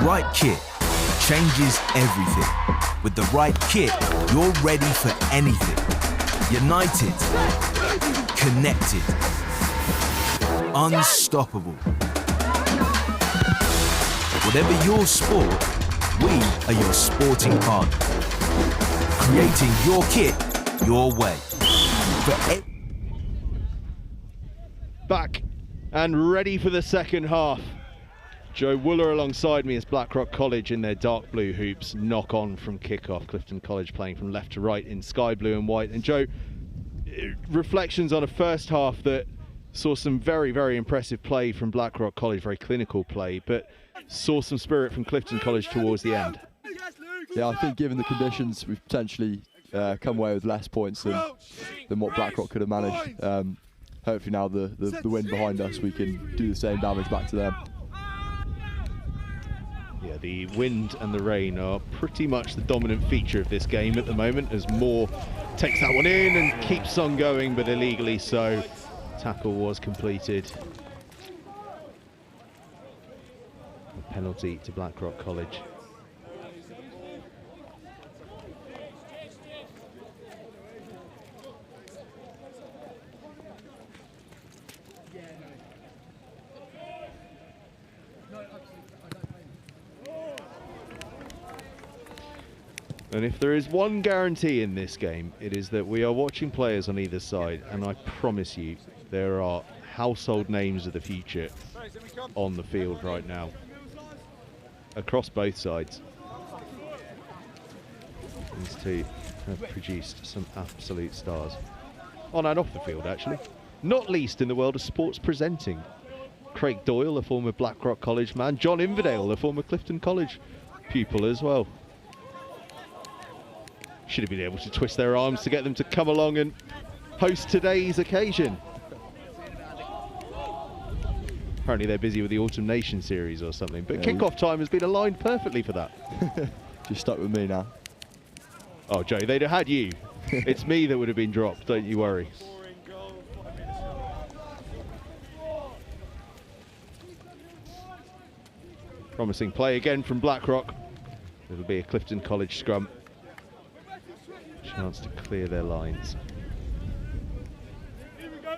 right kit changes everything. With the right kit, you're ready for anything. United, connected, unstoppable. Whatever your sport, we are your sporting partner. Creating your kit, your way. Back and ready for the second half. Joe Wooler alongside me as BLACKROCK College in their dark blue hoops knock on from kickoff. Clifton College playing from left to right in sky blue and white. And Joe, reflections on a first half that saw some very, very impressive play from BLACKROCK College, very clinical play, but saw some spirit from Clifton College towards the end. Yeah, I think given the conditions, we've potentially come away with less points than what BLACKROCK could have managed. Hopefully now the wind behind us, we can do the same damage back to them. Yeah, the wind and the rain are pretty much the dominant feature of this game at the moment, as Moore takes that one in and keeps on going, but illegally so. Tackle was completed. A penalty to BLACKROCK College. And if there is one guarantee in this game, it is that we are watching players on either side, and I promise you there are household names of the future on the field right now across both sides. These two have produced some absolute stars on and off the field, actually, not least in the world of sports presenting. Craig Doyle, a former BLACKROCK College man, John Inverdale, a former Clifton College pupil as well. Should have been able to twist their arms to get them to come along and host today's occasion. Apparently they're busy with the Autumn Nation series or something, but yeah, kickoff time has been aligned perfectly for that. Just stuck with me now. Oh, Joe, they'd have had you. It's me that would have been dropped, don't you worry. Promising play again from BLACKROCK. It'll be a Clifton College scrum. Chance to clear their lines. Here we go.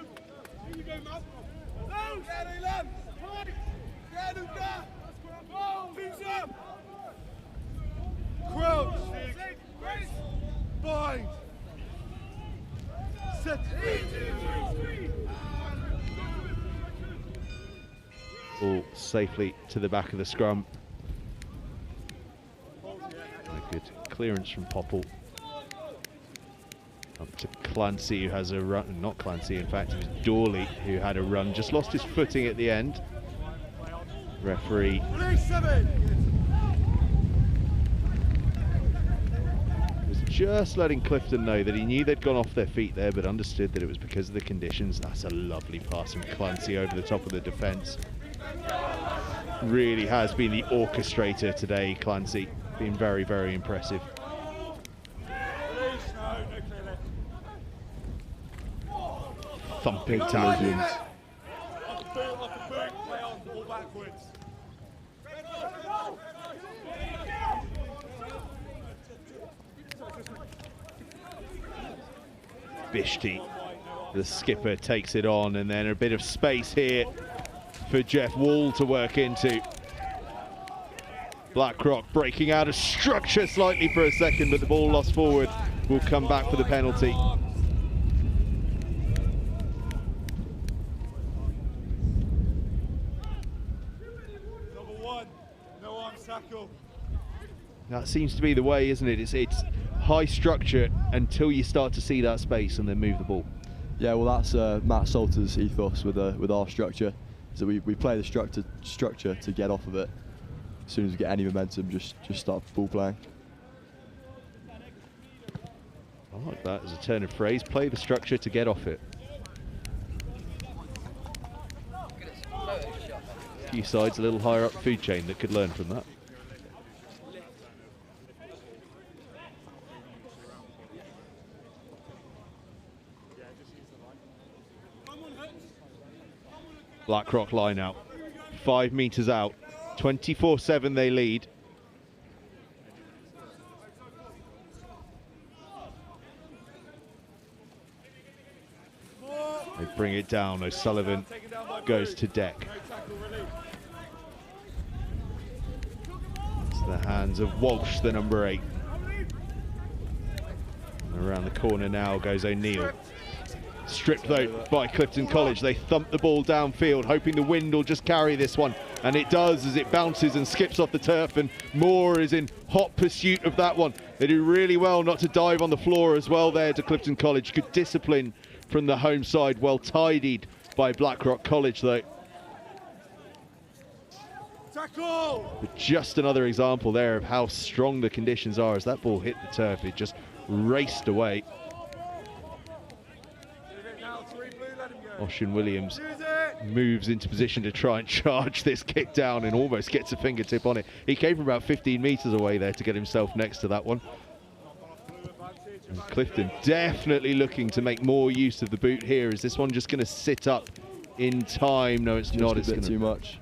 Here we go, man. Crouch. Bind. Set. All safely to the back of the scrum. A good clearance from Popple. Up to Clancy, who has a run, not Clancy, in fact, it was Dawley who had a run, just lost his footing at the end. Referee was just letting Clifton know that he knew they'd gone off their feet there, but understood that it was because of the conditions. That's a lovely pass from Clancy over the top of the defence. Really has been the orchestrator today, Clancy. Been very, very impressive. Thumping tackle. Bishti, the skipper, takes it on, and then a bit of space here for Jeff Wall to work into. BLACKROCK breaking out of structure slightly for a second, but the ball lost forward will come back for the penalty. That seems to be the way, isn't it? It's high structure until you start to see that space and then move the ball. Yeah, well, that's Matt Salter's ethos with our structure. So we play the structure to get off of it. As soon as we get any momentum, just start ball playing. I like that as a turn of phrase. Play the structure to get off it. A few sides a little higher up the food chain that could learn from that. BLACKROCK line out, 5 meters out. 24-7 they lead. They bring it down. O'Sullivan goes to deck. It's the hands of Walsh, the number 8. And around the corner now goes O'Neill. Stripped though by Clifton College. They thump the ball downfield, hoping the wind will just carry this one. And it does, as it bounces and skips off the turf, and Moore is in hot pursuit of that one. They do really well not to dive on the floor as well there to Clifton College. Good discipline from the home side, well tidied by BLACKROCK College though. Tackle! But just another example there of how strong the conditions are. As that ball hit the turf, it just raced away. Ocean Williams moves into position to try and charge this kick down and almost gets a fingertip on it. He came from about 15 meters away there to get himself next to that one. And Clifton definitely looking to make more use of the boot here. Is this one just going to sit up in time? No, it's not. It's a bit too much.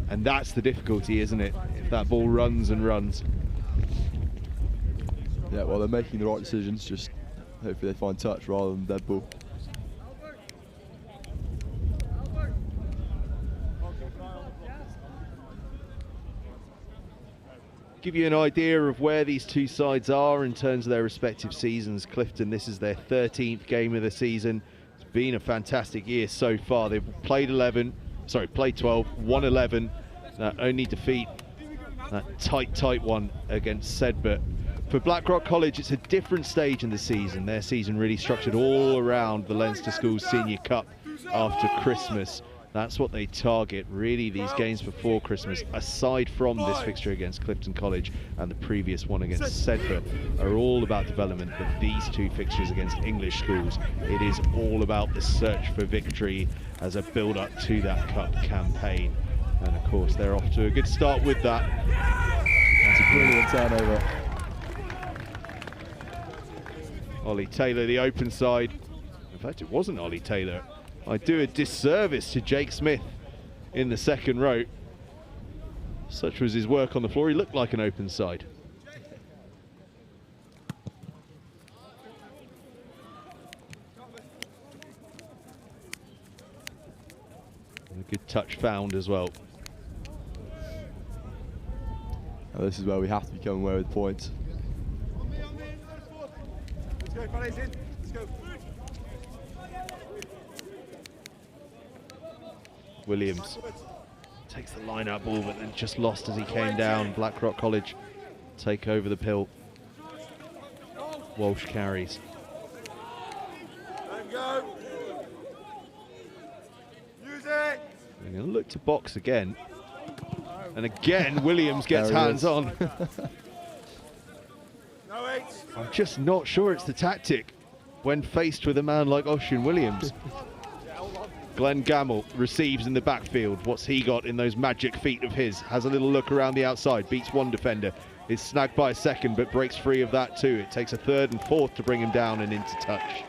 And that's the difficulty, isn't it? If that ball runs and runs. Yeah, well, they're making the right decisions. Just hopefully they find touch rather than dead ball. Give you an idea of where these two sides are in terms of their respective seasons. Clifton, this is their 13th game of the season. It's been a fantastic year so far. They've played 12, won 11. Only defeat, that tight one against Sedberg. For BLACKROCK College, it's a different stage in the season. Their season really structured all around the Leinster Schools Senior Cup after Christmas. That's what they target, really, these games before Christmas, aside from this fixture against Clifton College and the previous one against Sedberg, are all about development. But these two fixtures against English schools, it is all about the search for victory as a build-up to that cup campaign. And of course, they're off to a good start with that. That's a brilliant turnover. Ollie Taylor, the open side. In fact, it wasn't Ollie Taylor. I do a disservice to Jake Smith in the second row. Such was his work on the floor, he looked like an open side. And a good touch found as well. Now this is where we have to become aware with points. Let's go, Palais in. Let's go. Williams takes the line out ball, but then just lost as he came down. BLACKROCK College take over the pill. Walsh carries. Let him go. Use it. They're going to look to box again. And again, Williams gets hands on. No eights. I'm just not sure it's the tactic when faced with a man like Ocean Williams. Glenn Gamble receives in the backfield. What's he got in those magic feet of his? Has a little look around the outside, beats one defender, is snagged by a second, but breaks free of that too. It takes a third and fourth to bring him down and into touch.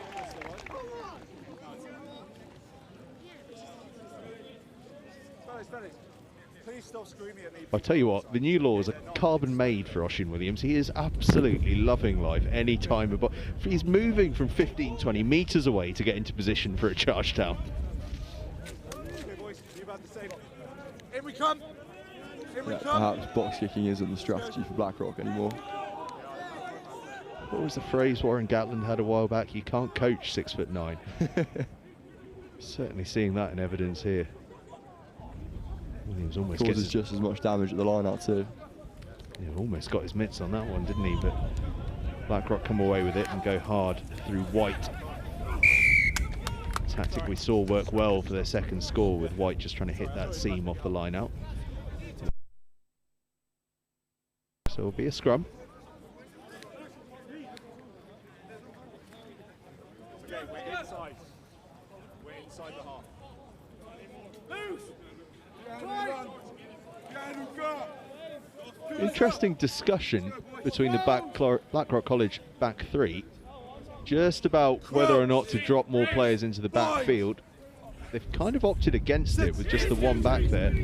Please stop screaming at me. I'll tell you what, the new laws are carbon made for Ocean Williams. He is absolutely loving life any time. He's moving from 15, 20 metres away to get into position for a charge down. Okay, boys, you're about to say. In we come. In we Yeah, come. perhaps box kicking isn't the strategy for BLACKROCK anymore. What was the phrase Warren Gatland had a while back? You can't coach 6'9". Certainly seeing that in evidence here. Williams almost Causes gets just as much damage at the line out too. Yeah, almost got his mitts on that one, didn't he? But BLACKROCK come away with it and go hard through White. Tactic we saw work well for their second score, with White just trying to hit that seam off the line out. So it'll be a scrum. Okay, we're inside. We're inside the half. Loose. Interesting discussion between the BLACKROCK College back three, just about whether or not to drop more players into the backfield. they've kind of opted against it with just the one back there.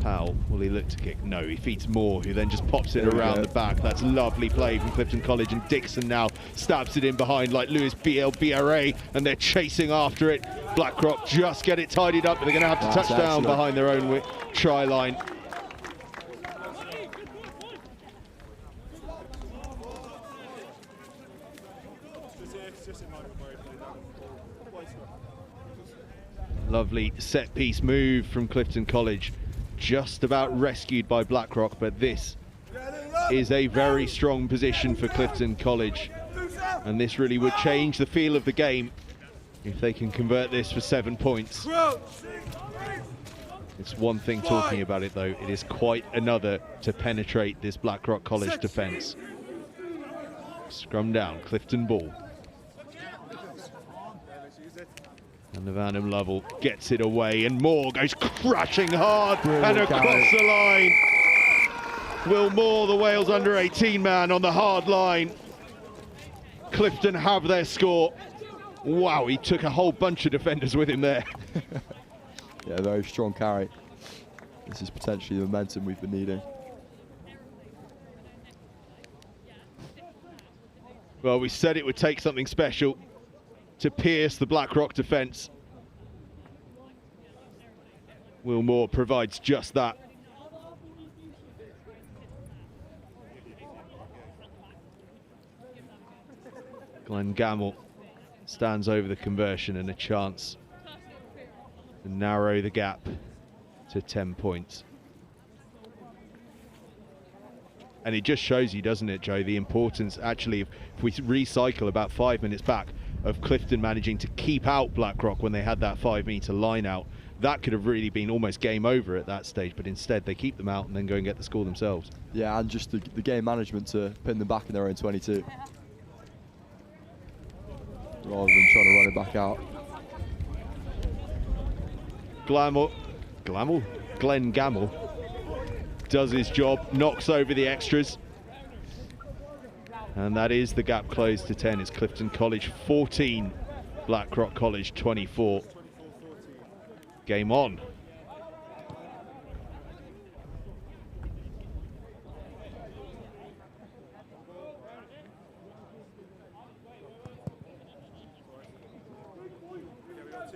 Powell, will he look to kick? No, he feeds Moore, who then just pops it around the back. That's lovely play from Clifton College, and Dixon now stabs it in behind like Lewis BRA, and they're chasing after it. BLACKROCK just get it tidied up, but they're going to have to touch down behind their own try line. Lovely set piece move from Clifton College. Just about rescued by BLACKROCK, but this is a very strong position for Clifton College, and this really would change the feel of the game if they can convert this for 7 points. It's one thing talking about it though, it is quite another to penetrate this BLACKROCK College defence. Scrum down, Clifton ball. And the Vanham Lovell gets it away, and Moore goes crashing hard and across the line. Will Moore, the Wales under-18 man, on the hard line. Clifton have their score. Wow, he took a whole bunch of defenders with him there. Yeah, very strong carry. This is potentially the momentum we've been needing. Well, we said it would take something special to pierce the BLACKROCK defence. Will Moore provides just that. Glenn Gamble stands over the conversion, and a chance to narrow the gap to 10 points. And it just shows you, doesn't it, Joe, the importance, actually, if we recycle about 5 minutes back, of Clifton managing to keep out BLACKROCK when they had that 5 metre line out. That could have really been almost game over at that stage, but instead they keep them out and then go and get the score themselves. Yeah, and just the game management to pin them back in their own 22. Rather than trying to run it back out. Glenn Gamble does his job, knocks over the extras. And that is the gap closed to 10. It's Clifton College 14, BLACKROCK College 24. Game on.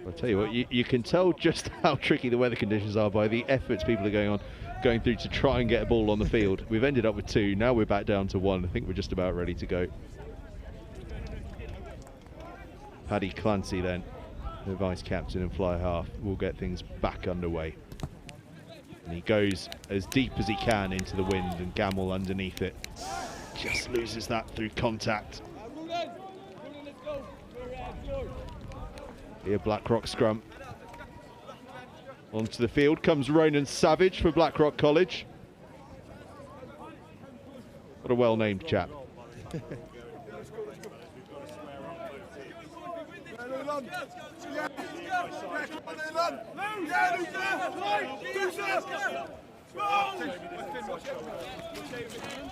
I'll tell you what, you can tell just how tricky the weather conditions are by the efforts people are going through to try and get a ball on the field. We've ended up with 2, now we're back down to 1. I think we're just about ready to go. Paddy Clancy then, the vice captain and fly half, will get things back underway. And he goes as deep as he can into the wind, and Gamble underneath it just loses that through contact. Here, BLACKROCK scrum. Onto the field comes Ronan Savage for BLACKROCK College. What a well-named chap.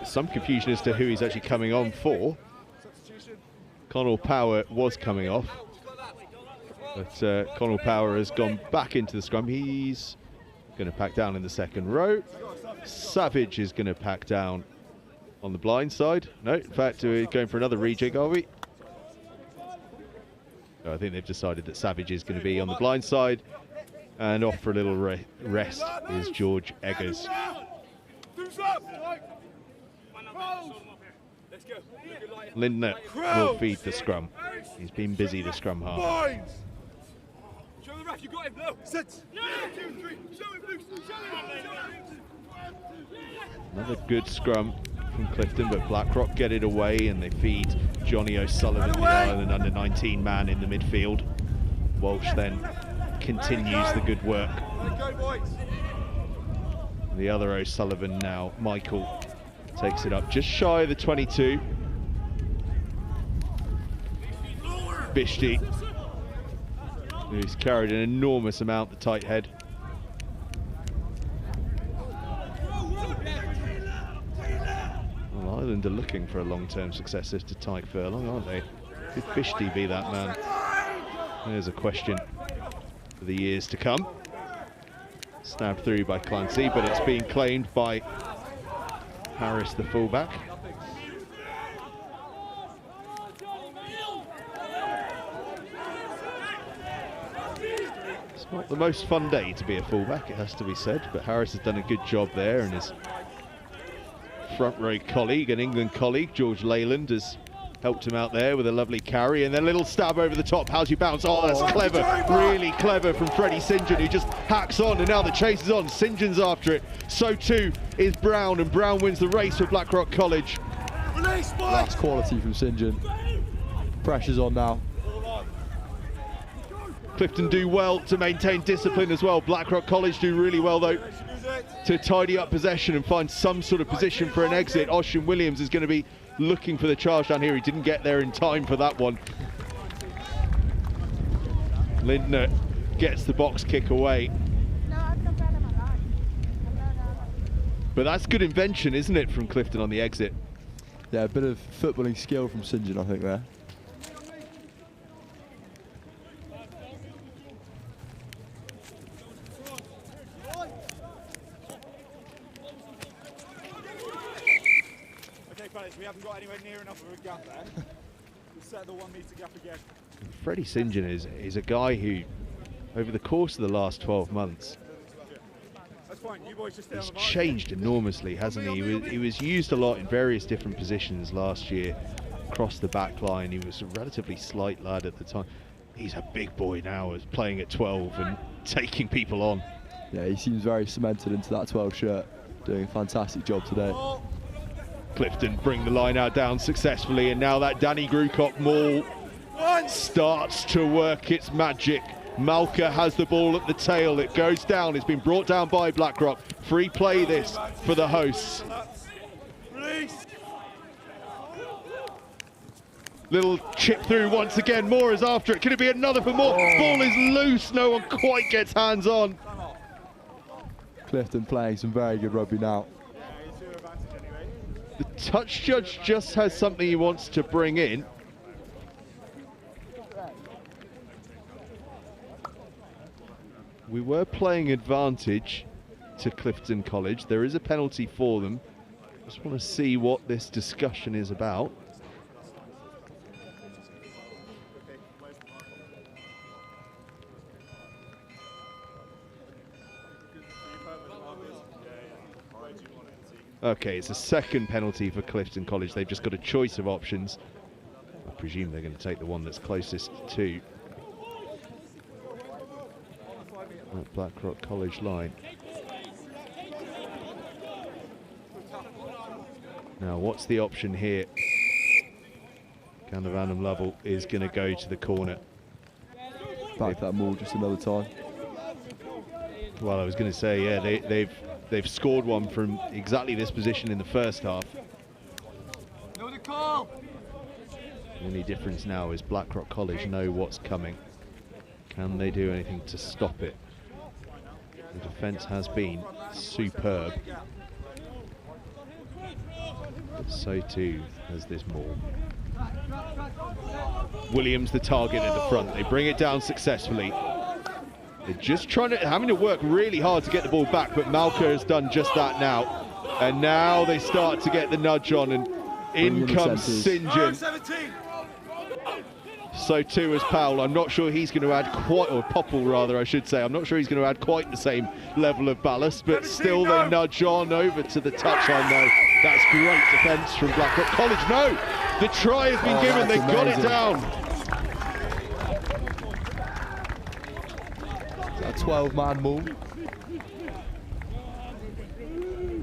Some confusion as to who he's actually coming on for. Connell Power was coming off, but Connell Power has gone back into the scrum. He's going to pack down in the second row. Savage is going to pack down on the blind side. No, in fact, we're going for another rejig, are we? No, I think they've decided that Savage is going to be on the blind side, and off for a little rest is George Eggers. Lindner will feed the scrum. He's been busy the scrum half. Show the ref, you got him, Blue. Sit. 1, 2, 3. Show him, Blue. Another good scrum from Clifton, but BLACKROCK get it away, and they feed Johnny O'Sullivan, the Ireland under-19 man, in the midfield. Walsh then continues the good work. The other O'Sullivan now, Michael, takes it up just shy of the 22. Bishti, who's carried an enormous amount, the tight head. Well, Ireland Ireland are looking for a long-term successor to Tyke Furlong, aren't they? Could Fishty be that man? There's a question for the years to come. Stabbed through by Clancy, but it's being claimed by Harris, the fullback. It's not the most fun day to be a fullback, it has to be said, but Harris has done a good job there, and his front row colleague, an England colleague, George Leyland, has helped him out there with a lovely carry, and then a little stab over the top. How's you bounce? Oh, that's clever, really clever from Freddie St. John, who just hacks on, and now the chase is on. St. John's after it. So too is Brown, and Brown wins the race for BLACKROCK College. That's quality from St. John. Pressure's on now. Clifton do well to maintain discipline as well. BLACKROCK College do really well though to tidy up possession and find some sort of position for an exit. Ocean Williams is going to be looking for the charge down here. He didn't get there in time for that one. Lindner gets the box kick away. But that's good invention, isn't it, from Clifton on the exit? Yeah, a bit of footballing skill from St. John, I think, there. We haven't got anywhere near enough of a gap there. We'll set the 1 metre gap again. Freddie St. John is a guy who, over the course of the last 12 months, That's fine. You boys just stay on he's the mark. changed enormously, hasn't he? He was used a lot in various different positions last year, across the back line. He was a relatively slight lad at the time. He's a big boy now, as playing at 12 and taking people on. Yeah, he seems very cemented into that 12 shirt, doing a fantastic job today. Clifton bring the line out down successfully, and now that Danny Grukop maul starts to work its magic. Malka has the ball at the tail, it goes down, it's been brought down by BLACKROCK. Free play this for the hosts. Little chip through once again, Moore is after it, could it be another for Moore? Ball is loose, no one quite gets hands on. Clifton playing some very good rugby now. The touch judge just has something he wants to bring in. We were playing advantage to Clifton College. There is a penalty for them. Just want to see what this discussion is about. Okay, it's a second penalty for Clifton College. They've just got a choice of options. I presume they're going to take the one that's closest to that BLACKROCK College line. Now, what's the option here? Gandavanam Lovell is going to go to the corner. Back that maul just another time. Well, I was going to say, yeah, they've scored one from exactly this position in the first half. Know the call. The only difference now is BLACKROCK College know what's coming. Can they do anything to stop it? The defence has been superb, but so too has this maul. Williams the target at the front. They bring it down successfully. They're just having to work really hard to get the ball back, but Malka has done just that now. And now they start to get the nudge on, and in comes St. John. So too is Powell. I'm not sure he's going to add quite, or Popple rather, I should say. I'm not sure he's going to add quite the same level of ballast, but still they nudge on over to the touchline now. That's great defence from BLACKROCK College. No, the try has been given. They've got it down. That 12-man maul.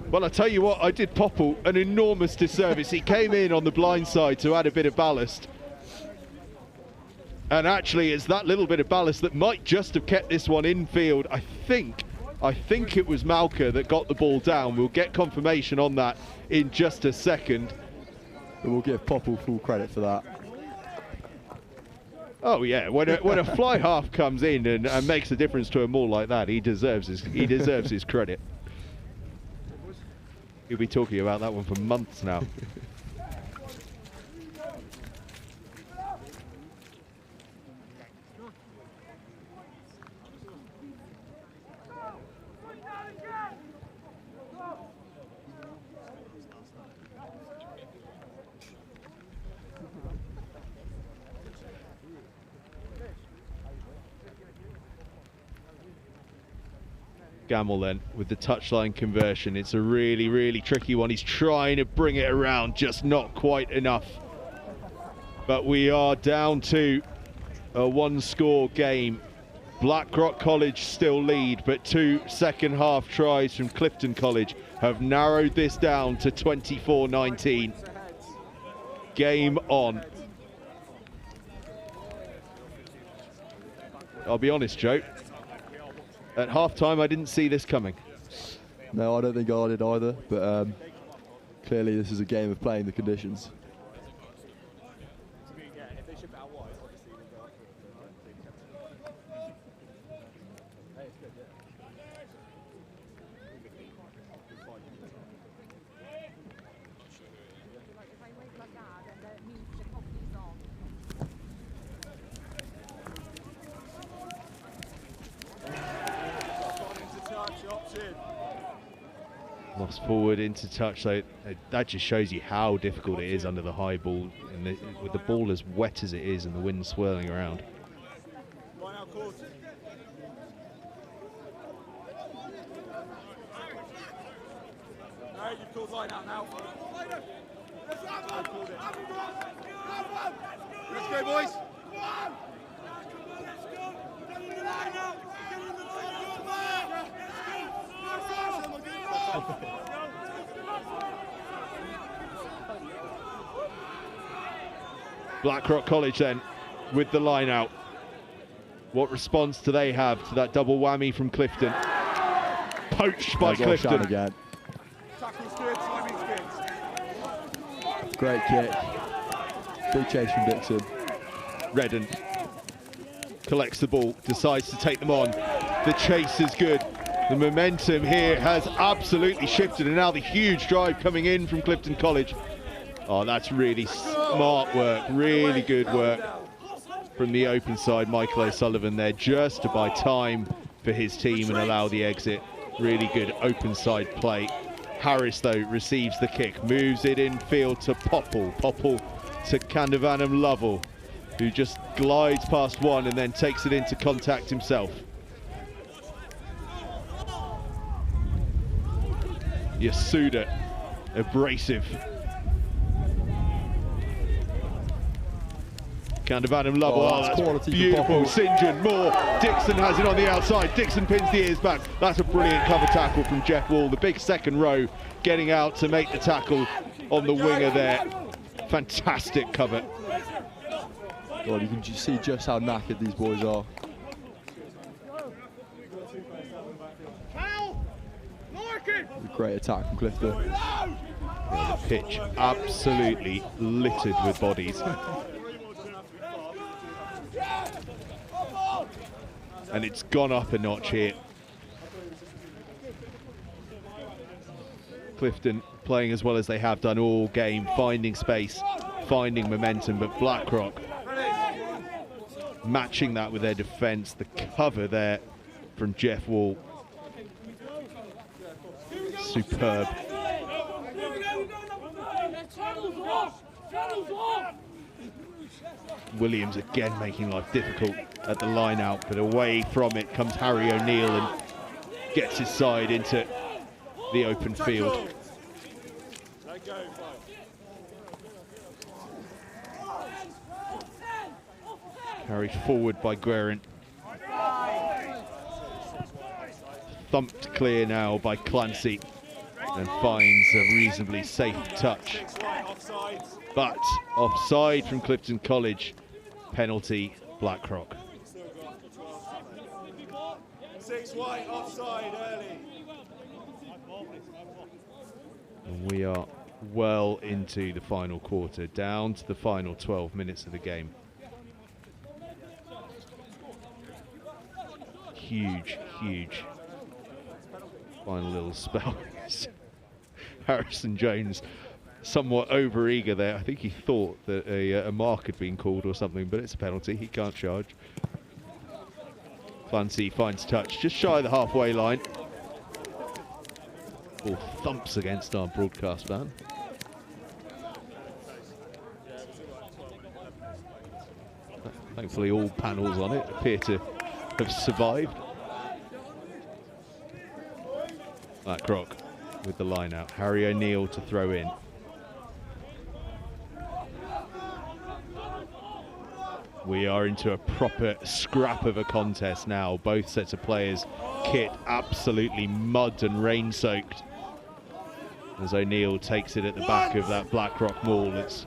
Well, I tell you what, I did Popple an enormous disservice. He came in on the blind side to add a bit of ballast. And actually, it's that little bit of ballast that might just have kept this one in field. I think it was Malka that got the ball down. We'll get confirmation on that in just a second. But we'll give Popple full credit for that. Oh yeah, when a fly half comes in and makes a difference to a maul like that, he deserves his credit. He'll be talking about that one for months now. Gamble then with the touchline conversion. It's a really, really tricky one. He's trying to bring it around, just not quite enough. But we are down to a one-score game. BLACKROCK College still lead, but 2 second-half tries from Clifton College have narrowed this down to 24-19. Game on. I'll be honest, Joe. At half-time, I didn't see this coming. No, I don't think I did either, but clearly this is a game of playing the conditions. Lost forward into touch, so that just shows you how difficult it is under the high ball, and with the ball as wet as it is and the wind swirling around. Let's go, boys. BLACKROCK College then with the line out. What response do they have to that double whammy from Clifton? Poached by Clifton. Again. Tackle's good, timing's good. Great kick. Big chase from Dixon. Redden collects the ball, decides to take them on. The chase is good. The momentum here has absolutely shifted, and now the huge drive coming in from Clifton College. Oh, that's really smart work, really good work from the open side. Michael O'Sullivan there just to buy time for his team and allow the exit. Really good open side play. Harris, though, receives the kick, moves it infield to Popple. Popple to Kandavanam Lovell, who just glides past one and then takes it into contact himself. Yasuda, abrasive. Kandavanam Lovell, Oh, that's quality. Beautiful. St. John Moore. Dixon has it on the outside. Dixon pins the ears back. That's a brilliant cover tackle from Jeff Wall. The big second row getting out to make the tackle on the winger there. Fantastic cover. God, you can just see just how knackered these boys are. A great attack from Clifton. Yeah, the pitch absolutely littered with bodies. And it's gone up a notch here. Clifton playing as well as they have done all game, finding space, finding momentum, but BLACKROCK matching that with their defence. The cover there from Jeff Wall. Superb. Williams again making life difficult at the line out, but away from it comes Harry O'Neill and gets his side into the open field. Carried forward by Guerin. Thumped clear now by Clancy and finds a reasonably safe touch. But offside from Clifton College. Penalty, BLACKROCK. 6 white, offside early. And we are well into the final quarter, down to the final 12 minutes of the game. Huge, huge final little spell. Harrison Jones somewhat over-eager there. I think he thought that a mark had been called or something, but it's a penalty. He can't charge. Clancy finds touch just shy of the halfway line. Ball thumps against our broadcast van. Thankfully all panels on it appear to have survived. BLACKROCK with the line out. Harry O'Neill to throw in. We are into a proper scrap of a contest now. Both sets of players, kit absolutely mud and rain soaked. As O'Neill takes it at the back of that BLACKROCK maul. It's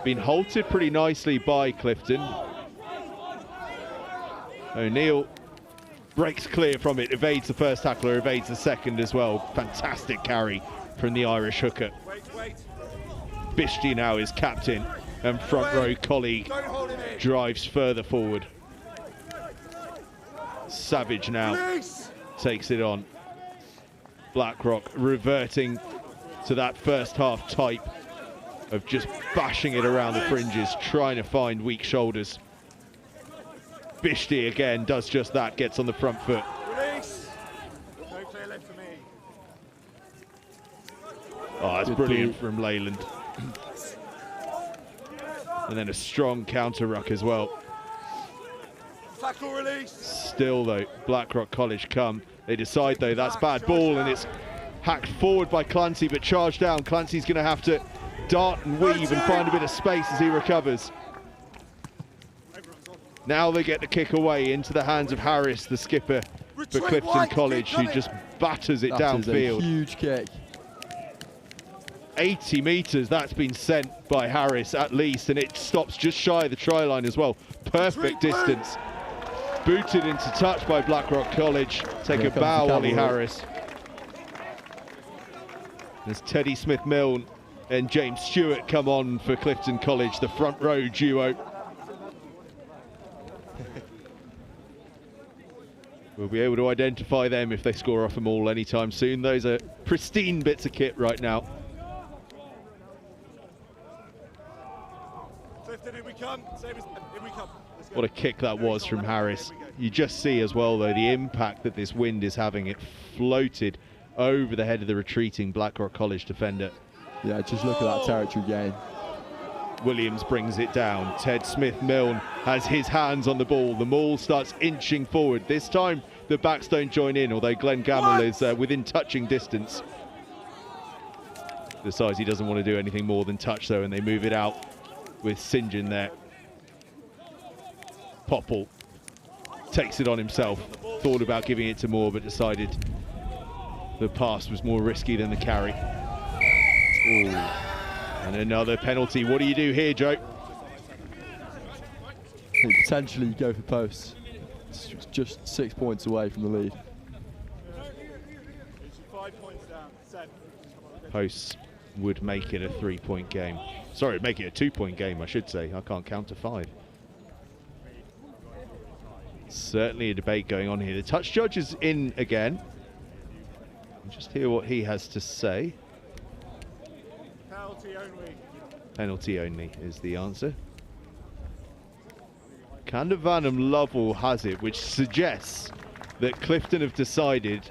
been halted pretty nicely by Clifton. O'Neill breaks clear from it, evades the first tackler, evades the second as well. Fantastic carry from the Irish hooker. Bishti now is captain, and front row colleague drives further forward. Savage now takes it on. BLACKROCK reverting to that first half type of just bashing it around the fringes, trying to find weak shoulders. Bishti again does just that, gets on the front foot. No clear leg for me. Oh, that's brilliant from Leyland. And then a strong counter ruck as well. Tackle release. Still though, BLACKROCK College come. They decide though that's bad ball, and it's hacked forward by Clancy, but charged down. Clancy's going to have to dart and weave and find a bit of space as he recovers. Now they get the kick away into the hands of Harris, the skipper for Clifton College, who just batters it downfield. A huge kick. 80 metres that's been sent by Harris at least, and it stops just shy of the try line as well. Perfect distance. Booted into touch by BLACKROCK College. Take a bow, Ollie Harris. There's Teddy Smith-Milne and James Stewart come on for Clifton College, the front row duo. We'll be able to identify them if they score off them all anytime soon. Those are pristine bits of kit right now. Clifton, here we come. Same as here we come. What a kick that was from Harris. You just see as well though the impact that this wind is having. It floated over the head of the retreating BLACKROCK College defender. Yeah, just look at that territory gain. Williams brings it down. Ted Smith-Milne has his hands on the ball. The maul starts inching forward. This time the backs don't join in, although Glenn Gamble is within touching distance. Decides he doesn't want to do anything more than touch though, and they move it out with St John there. Popple takes it on himself. Thought about giving it to Moore, but decided the pass was more risky than the carry. Ooh. And another penalty. What do you do here, Joe? Potentially go for posts. It's just 6 points away from the lead. 5 points down. 7. Posts would make it a 3-point game. Sorry, make it a 2-point game, I should say. I can't count to 5. Certainly a debate going on here. The touch judge is in again. Just hear what he has to say. Penalty only. Penalty only is the answer. Candavanham Lovell has it, which suggests that Clifton have decided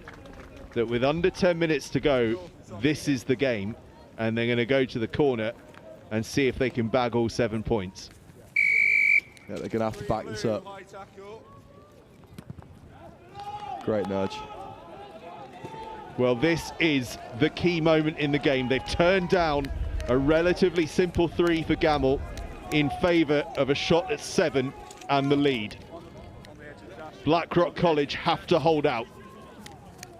that with under 10 minutes to go, this is the game, and they're going to go to the corner and see if they can bag all 7 points. Yeah, they're going to have to back this up. High tackle. Great nudge. Well, this is the key moment in the game. They've turned down a relatively simple 3 for Gamble in favour of a shot at 7 and the lead. BLACKROCK College have to hold out.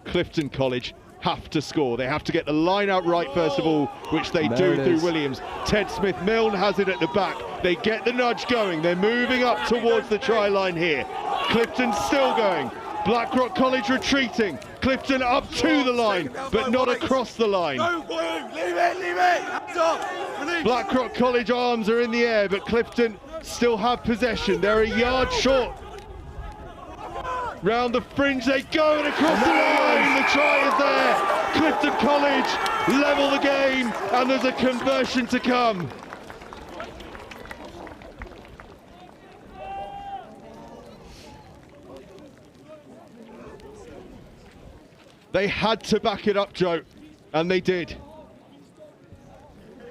Clifton College have to score. They have to get the line out right first of all, which they do through Williams. Ted Smith-Milne has it at the back. They get the nudge going. They're moving up towards the try line here. Clifton's still going. BLACKROCK College retreating. Clifton up to the line, but not across the line. No, leave it, leave it. Hands off. Release. BLACKROCK College arms are in the air, but Clifton still have possession. They're a yard short. Round the fringe they go, and across the line, the try is there. Clifton College level the game, and there's a conversion to come. They had to back it up, Joe, and they did.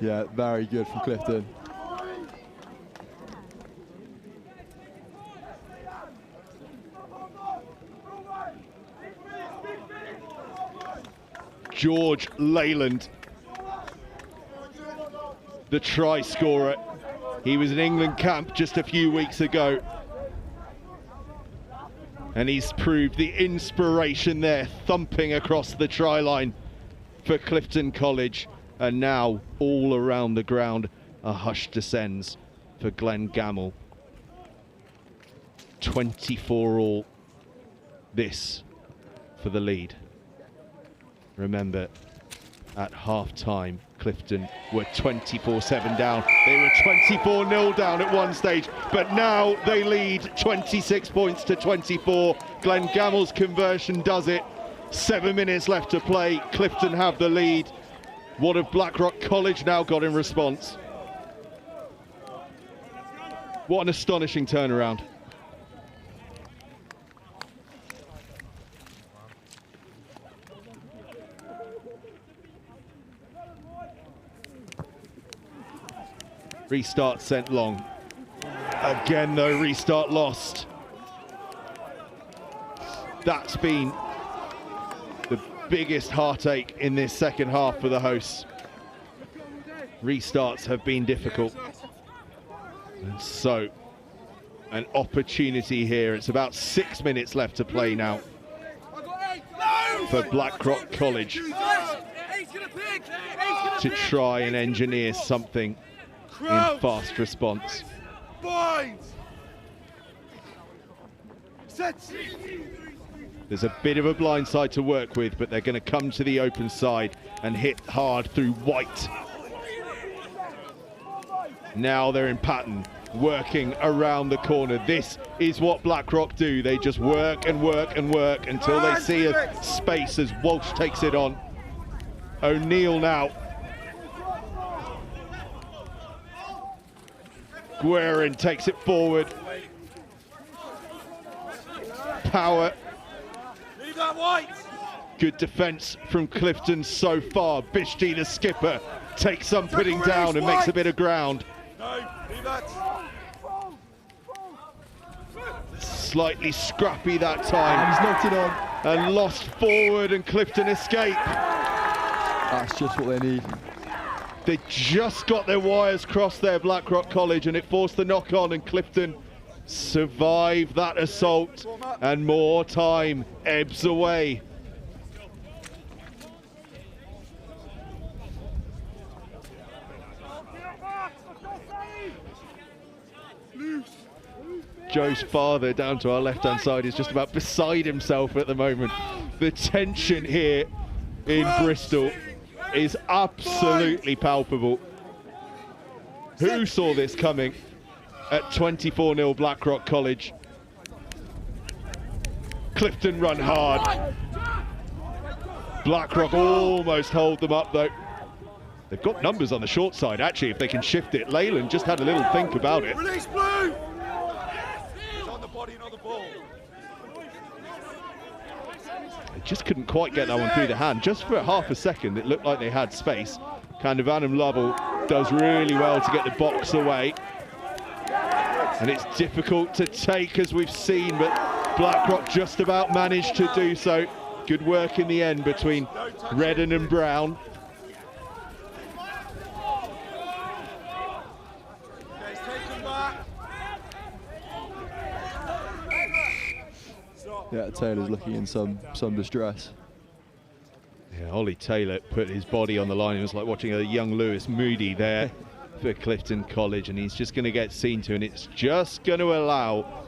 Yeah, very good from Clifton. George Leyland, the try scorer. He was in England camp just a few weeks ago, and he's proved the inspiration there, thumping across the try line for Clifton College. And now all around the ground, a hush descends for Glenn Gamble. 24 all, this for the lead. Remember, at half-time, Clifton were 24-7 down. They were 24-0 down at one stage, but now they lead 26 points to 24. Glenn Gamble's conversion does it. 7 minutes left to play. Clifton have the lead. What have BLACKROCK College now got in response? What an astonishing turnaround. Restart sent long. Again though, restart lost. That's been the biggest heartache in this second half for the hosts. Restarts have been difficult. And so, an opportunity here. It's about 6 minutes left to play now for BLACKROCK College to try and engineer something in fast response. There's a bit of a blind side to work with, but they're going to come to the open side and hit hard through White. Now they're in pattern, working around the corner. This is what BLACKROCK do. They just work and work and work until they see a space as Walsh takes it on. O'Neill now. Guerin takes it forward. Power. Good defence from Clifton so far. Bishti, the skipper, takes some putting down and makes a bit of ground. Slightly scrappy that time. He's knocked it on. And lost forward, and Clifton escape. That's just what they need. They just got their wires crossed there, BLACKROCK College, and it forced the knock on, and Clifton survived that assault, and more time ebbs away. Joe's father down to our left-hand side is just about beside himself at the moment. The tension here in Bristol is absolutely palpable. Who saw this coming at 24-0 BLACKROCK College? Clifton run hard. BLACKROCK almost hold them up though. They've got numbers on the short side actually if they can shift it. Leyland just had a little think about it. Release blue! It's on the body, not the ball. They just couldn't quite get that one through the hand. Just for half a second, it looked like they had space. Kind of Adam Lovell does really well to get the box away. And it's difficult to take, as we've seen, but BLACKROCK just about managed to do so. Good work in the end between Redden and Brown. Yeah, Taylor's looking in some distress. Yeah, Ollie Taylor put his body on the line. It was like watching a young Lewis Moody there for Clifton College, and he's just going to get seen to, and it's just going to allow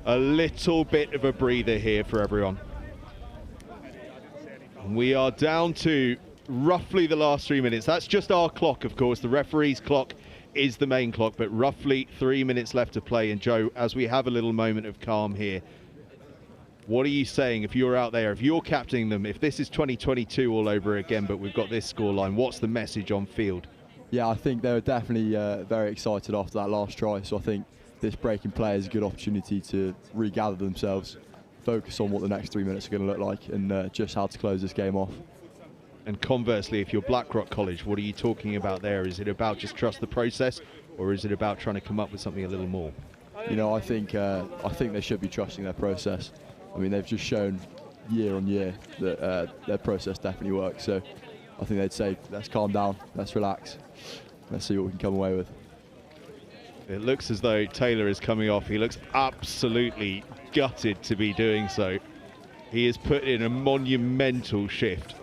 a little bit of a breather here for everyone. And we are down to roughly the last 3 minutes. That's just our clock, of course. The referee's clock is the main clock, but roughly 3 minutes left to play. And Joe, as we have a little moment of calm here, what are you saying if you're out there, if you're captaining them, if this is 2022 all over again, but we've got this scoreline, what's the message on field? Yeah, I think they were definitely very excited after that last try, so I think this break in play is a good opportunity to regather themselves, focus on what the next 3 minutes are going to look like, and just how to close this game off. And conversely, if you're BLACKROCK College, what are you talking about there? Is it about just trust the process, or is it about trying to come up with something a little more? You know, I think they should be trusting their process. I mean, they've just shown year on year that their process definitely works. So I think they'd say, let's calm down, let's relax, let's see what we can come away with. It looks as though Taylor is coming off. He looks absolutely gutted to be doing so. He has put in a monumental shift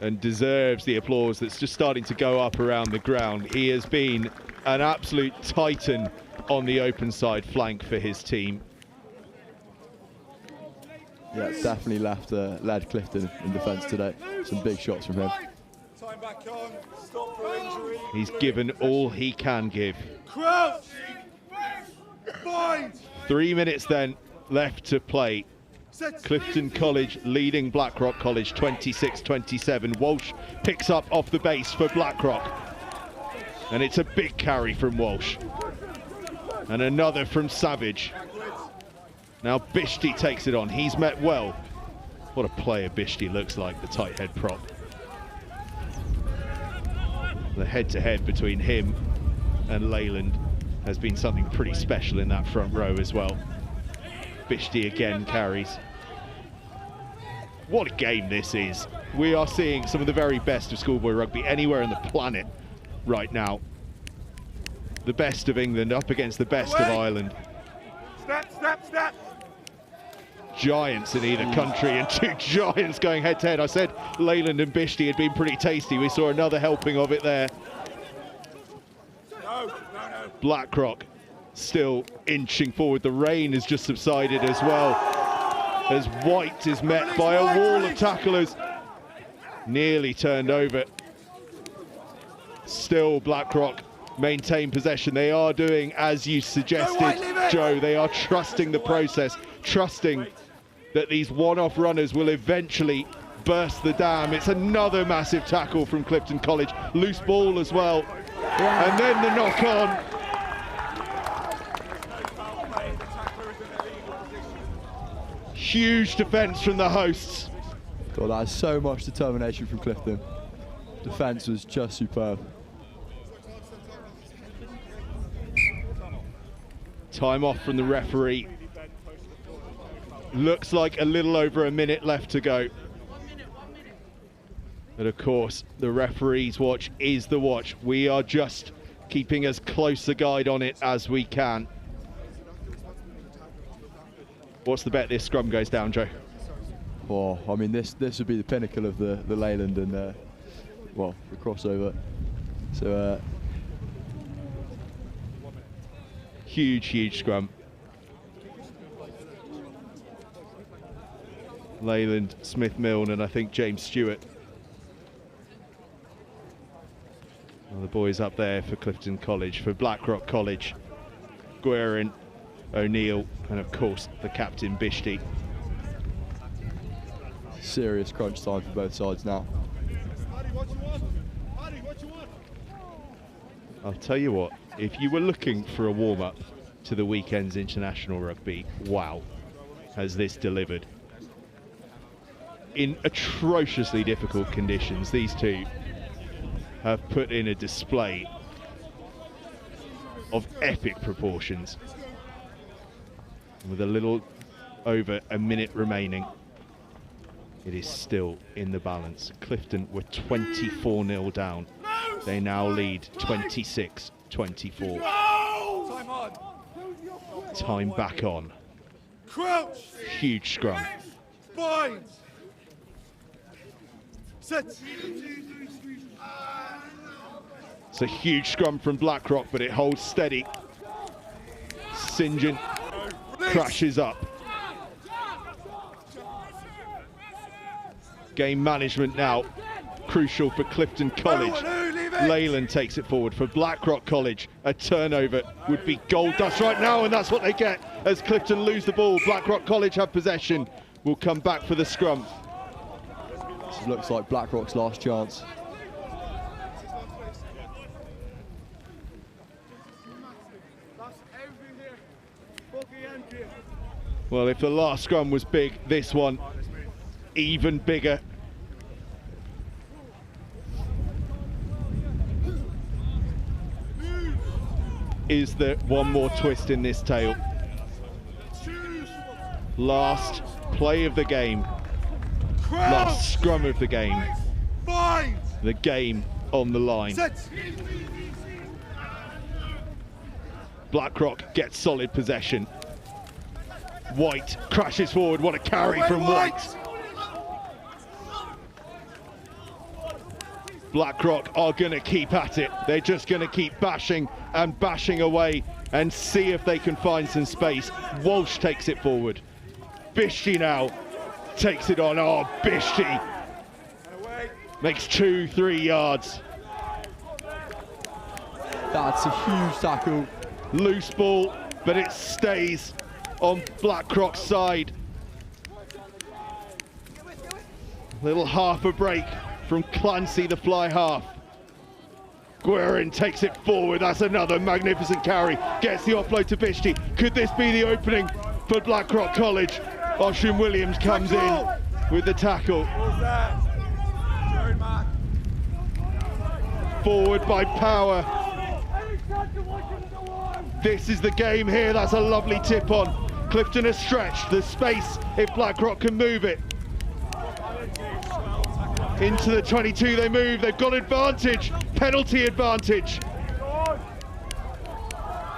and deserves the applause that's just starting to go up around the ground. He has been an absolute titan on the open side flank for his team. Yeah, definitely led Clifton in defence today. Some big shots from him. Time back on. Stop for injury. He's given all he can give. Crouch. Bind. 3 minutes then left to play. Set. Clifton College leading Blackrock College 26-27. Walsh picks up off the base for Blackrock. And it's a big carry from Walsh. And another from Savage. Now Bishti takes it on. He's met well. What a player Bishti looks like, the tight head prop. The head-to-head between him and Leyland has been something pretty special in that front row as well. Bishti again carries. What a game this is. We are seeing some of the very best of schoolboy rugby anywhere on the planet right now. The best of England up against the best of Ireland. Snap, snap, snap. Giants in either country, and two giants going head to head. I said Leyland and Bishti had been pretty tasty. We saw another helping of it there. No. Blackrock still inching forward. The rain has just subsided as well, as White is met by a wall of tacklers. Nearly turned over. Still Blackrock maintain possession. They are doing as you suggested, Joe. They are trusting the process, trusting that these one-off runners will eventually burst the dam. It's another massive tackle from Clifton College. Loose ball as well. And then the knock on. Huge defence from the hosts. God, that is so much determination from Clifton. Defence was just superb. Time off from the referee. Looks like a little over a minute left to go. But of course, the referee's watch is the watch. We are just keeping as close a guide on it as we can. What's the bet this scrum goes down, Joe? Oh, I mean, this would be the pinnacle of the Leyland and, well, the crossover. So, huge scrum. Leyland, Smith Milne, and I think James Stewart. Well, the boys up there for Clifton College. For Blackrock College, Guerin, O'Neill, and of course the captain Bishti. serious crunch time for both sides now. I'll tell you what, if you were looking for a warm-up to the weekend's international rugby, wow, has this delivered. In atrociously difficult conditions, these two have put in a display of epic proportions. With a little over a minute remaining, it is still in the balance. Clifton were 24-0 down. They now lead 26-24. Time back on. Crouch. Huge scrum. Bind. Set. It's a huge scrum from BLACKROCK, but it holds steady. St. John crashes up. Game management now crucial for Clifton College. Leyland takes it forward for BLACKROCK College. A turnover would be gold dust right now, and that's what they get as Clifton lose the ball. BLACKROCK College have possession. Will come back for the scrum. This looks like BLACKROCK's last chance. Well, if the last scrum was big, this one even bigger. Is there one more twist in this tale? Last play of the game, last scrum of the game, Find. the game on the line. Sit. BLACKROCK gets solid possession. White crashes forward, what a carry from White. BLACKROCK are going to keep at it. They're just going to keep bashing and bashing away and see if they can find some space. Walsh takes it forward. Bishti now takes it on. Oh, Bishti makes 2-3 yards. That's a huge tackle. Loose ball, but it stays on BLACKROCK's side. Little half a break from Clancy, the fly half. Guerin takes it forward. That's another magnificent carry. Gets the offload to Bishti. Could this be the opening for BLACKROCK College? Oshun Williams comes in with the tackle. Forward by Power. This is the game here. That's a lovely tip on. Clifton has stretched the space if BLACKROCK can move it. Into the 22 they move, they've got advantage, penalty advantage.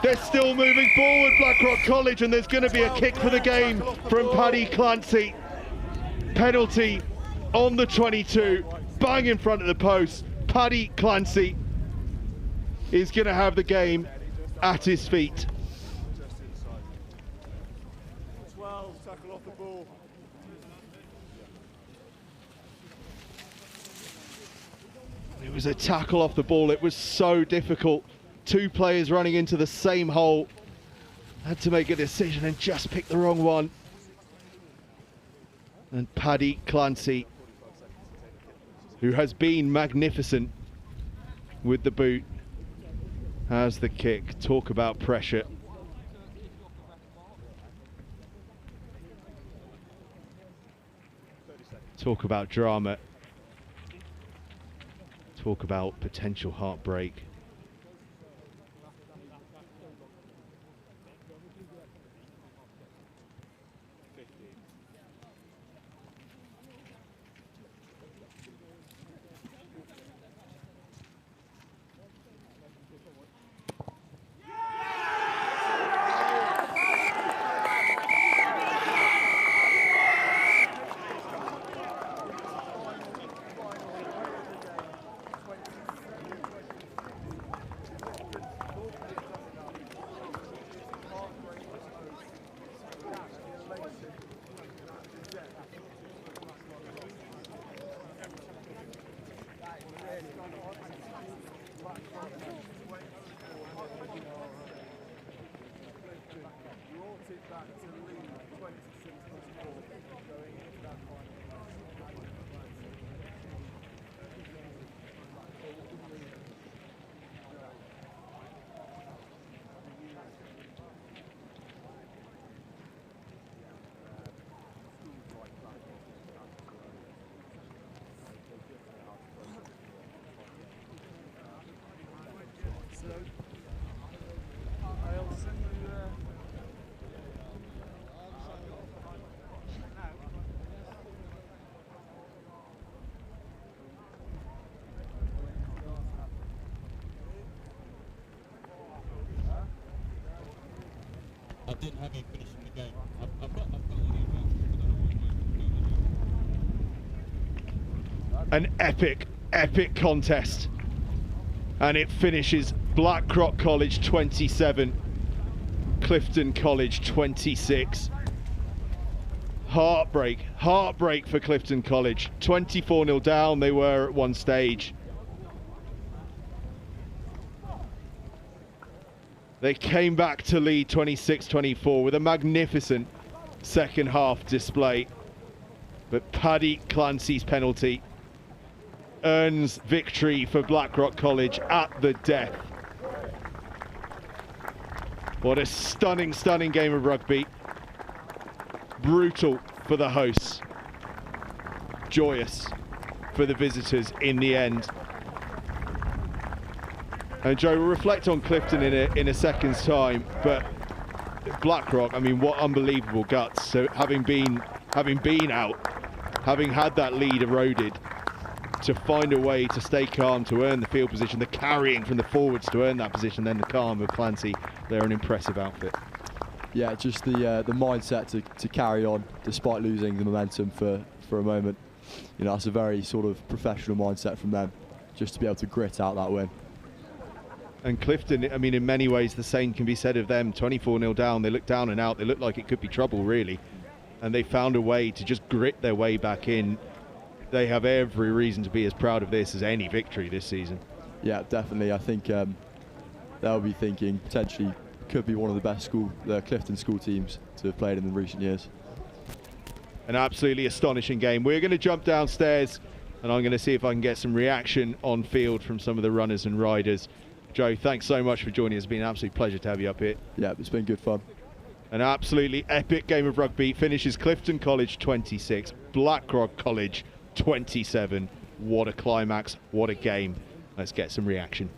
They're still moving forward, BLACKROCK College, and there's going to be a kick for the game from Paddy Clancy. Penalty on the 22, bang in front of the post. Paddy Clancy is going to have the game at his feet. 12, tackle off the ball. It was a tackle off the ball. It was so difficult. Two players running into the same hole. Had to make a decision and just picked the wrong one. And Paddy Clancy, who has been magnificent with the boot, has the kick. Talk about pressure. Talk about drama. Talk about potential heartbreak. I didn't have him finishing the game. An epic contest. And it finishes BLACKROCK College 27, Clifton College 26. Heartbreak for Clifton College. 24-0 down they were at one stage. They came back to lead 26-24 with a magnificent second half display. But Paddy Clancy's penalty earns victory for BLACKROCK College at the death. What a stunning game of rugby. Brutal for the hosts. Joyous for the visitors in the end. And Joe, we'll reflect on Clifton in a second's time, but BLACKROCK, I mean, what unbelievable guts. So having been having been out, having had that lead eroded, to find a way to stay calm, to earn the field position, the carrying from the forwards to earn that position, then the calm of Clancy. They're an impressive outfit. Yeah, just the mindset to carry on despite losing the momentum for a moment. You know, that's a very sort of professional mindset from them, just to be able to grit out that win. And Clifton, I mean, in many ways, the same can be said of them. 24-0 down, they look down and out. They look like it could be trouble, really. And they found a way to just grit their way back in. They have every reason to be as proud of this as any victory this season. Yeah, definitely. I think they'll be thinking potentially could be one of the best Clifton school teams to have played in the recent years. An absolutely astonishing game. We're going to jump downstairs and I'm going to see if I can get some reaction on field from some of the runners and riders. Joe, thanks so much for joining us. It's been an absolute pleasure to have you up here. Yeah, it's been good fun. An absolutely epic game of rugby finishes Clifton College 26, BLACKROCK College 27. What a climax, what a game. Let's get some reaction.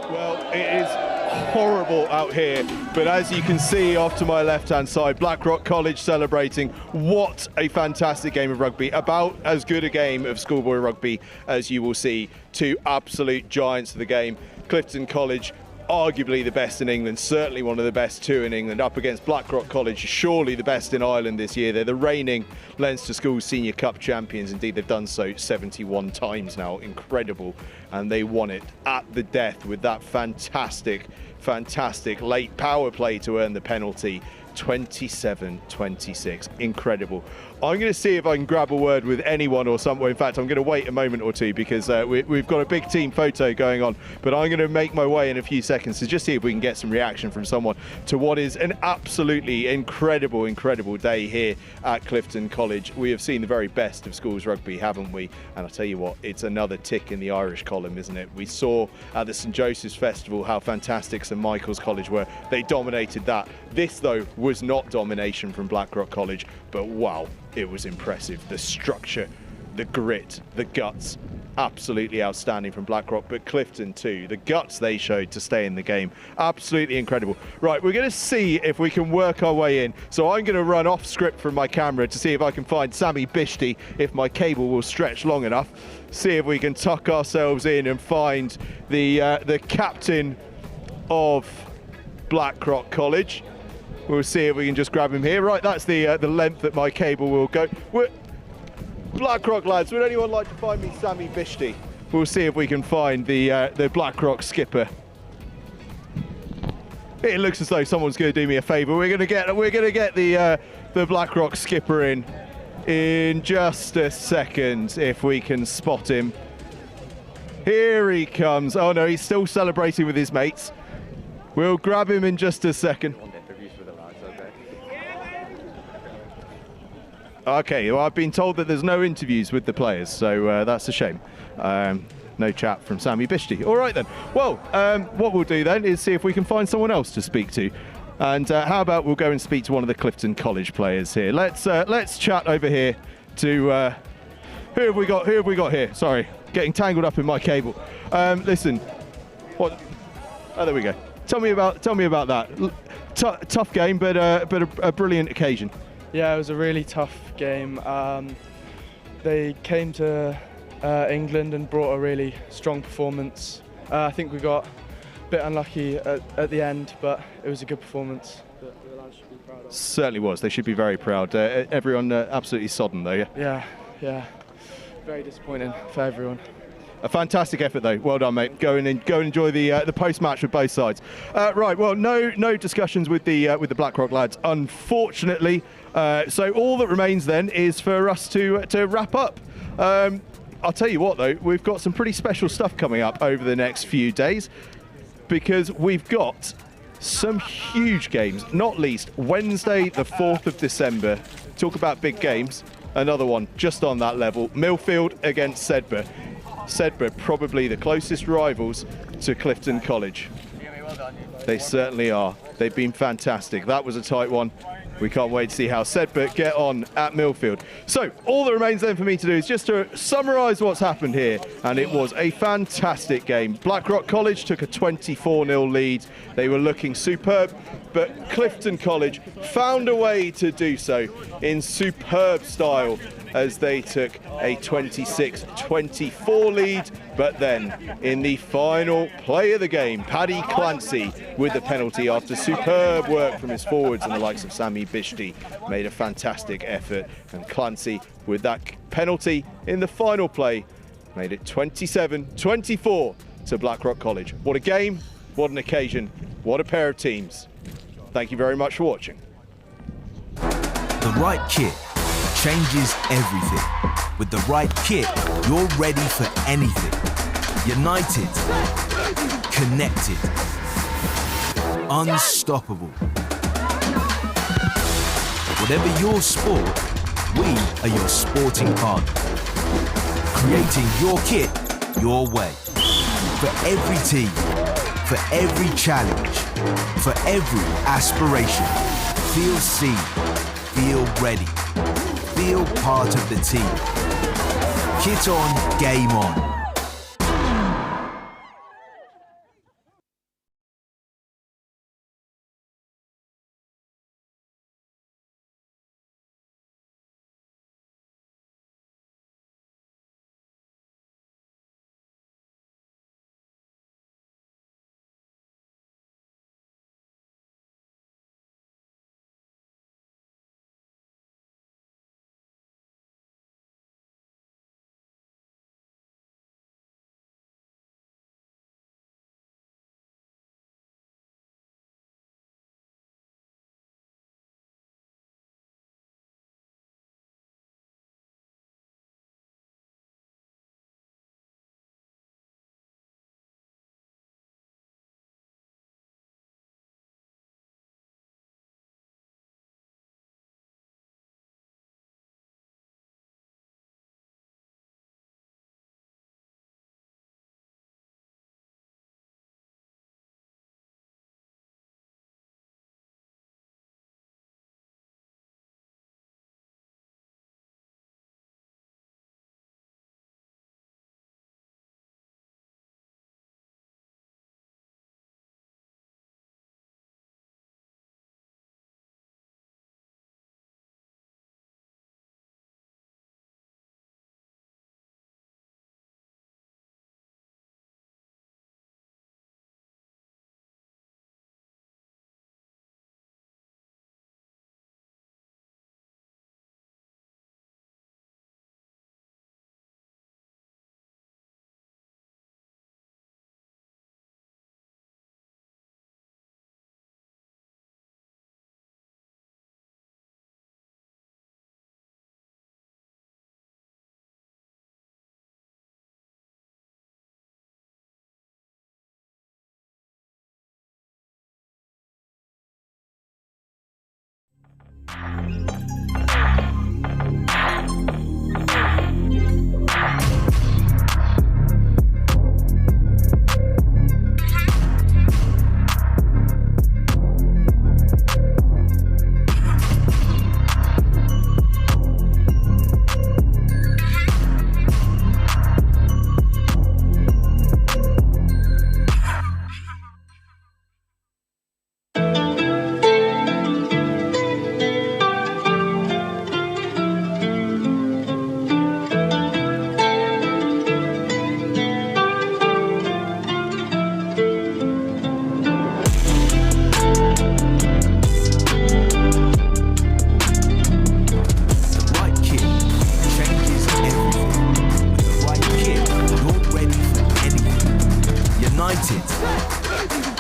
Well, it is horrible out here, but as you can see off to my left-hand side, BLACKROCK College celebrating. What a fantastic game of rugby. About as good a game of schoolboy rugby as you will see. Two absolute giants of the game. Clifton College, arguably the best in England, certainly one of the best two in England, up against BLACKROCK College, surely the best in Ireland this year. They're the reigning Leinster Schools Senior Cup champions. Indeed, they've done so 71 times now. Incredible. And they won it at the death with that fantastic late power play to earn the penalty. 27-26. Incredible. I'm going to see if I can grab a word with anyone or someone. In fact, I'm going to wait a moment or two because we've got a big team photo going on, but I'm going to make my way in a few seconds to just see if we can get some reaction from someone to what is an absolutely incredible day here at Clifton College. We have seen the very best of schools rugby, haven't we? And I'll tell you what, it's another tick in the Irish column, isn't it? We saw at the St Joseph's Festival how fantastic St Michael's College were. They dominated that. This, though, was not domination from BLACKROCK College, but wow, it was impressive. The structure, the grit, the guts, absolutely outstanding from BLACKROCK, but Clifton too. The guts they showed to stay in the game, absolutely incredible. Right, we're going to see if we can work our way in. So I'm going to run off script from my camera to see if I can find Sammy Bishti, if my cable will stretch long enough. See if we can tuck ourselves in and find the captain of BLACKROCK College. We'll see if we can just grab him here. Right, that's the length that my cable will go. BLACKROCK lads, would anyone like to find me Sammy Bishti? We'll see if we can find the BLACKROCK skipper. It looks as though someone's going to do me a favour. We're going to get the BLACKROCK skipper in. in just a second if we can spot him. Here he comes. Oh no, he's still celebrating with his mates. We'll grab him in just a second. Okay, well, I've been told that there's no interviews with the players, so that's a shame. No chat from Sammy Bishti. All right then. Well, what we'll do then is see if we can find someone else to speak to. And how about we'll go and speak to one of the Clifton College players here. Let's chat over here to who have we got? Who have we got here? Sorry, getting tangled up in my cable. Listen, what? Oh, there we go. Tell me about that. Tough game, but a brilliant occasion. Yeah, it was a really tough game. They came to England and brought a really strong performance. I think we got a bit unlucky at the end, but it was a good performance that the lads should be proud of. Certainly was. They should be very proud. Everyone absolutely sodden though, yeah? Yeah. Very disappointing for everyone. A fantastic effort though. Well done, mate. Go and enjoy the post-match with both sides. Right. Well, no discussions with the BLACKROCK lads, unfortunately. So all that remains then is for us to wrap up. I'll tell you what though, we've got some pretty special stuff coming up over the next few days, because we've got some huge games, not least Wednesday the 4th of December. Talk about big games. Another one just on that level. Millfield against Sedbergh. Sedbergh probably the closest rivals to Clifton College. They certainly are. They've been fantastic. That was a tight one. We can't wait to see how Sedbergh get on at Millfield. So all that remains then for me to do is just to summarise what's happened here. And it was a fantastic game. BLACKROCK College took a 24-0 lead. They were looking superb, but Clifton College found a way to do so in superb style as they took a 26-24 lead. But then in the final play of the game, Paddy Clancy with the penalty after superb work from his forwards and the likes of Sammy Bishti made a fantastic effort, and Clancy with that penalty in the final play made it 27-24 to BLACKROCK College. What a game, what an occasion, what a pair of teams. Thank you very much for watching. The right kit changes everything. With the right kit, you're ready for anything. United, connected, unstoppable. Whatever your sport, we are your sporting partner. Creating your kit, your way. For every team, for every challenge, for every aspiration. Feel seen, feel ready, feel part of the team. Kit on, game on.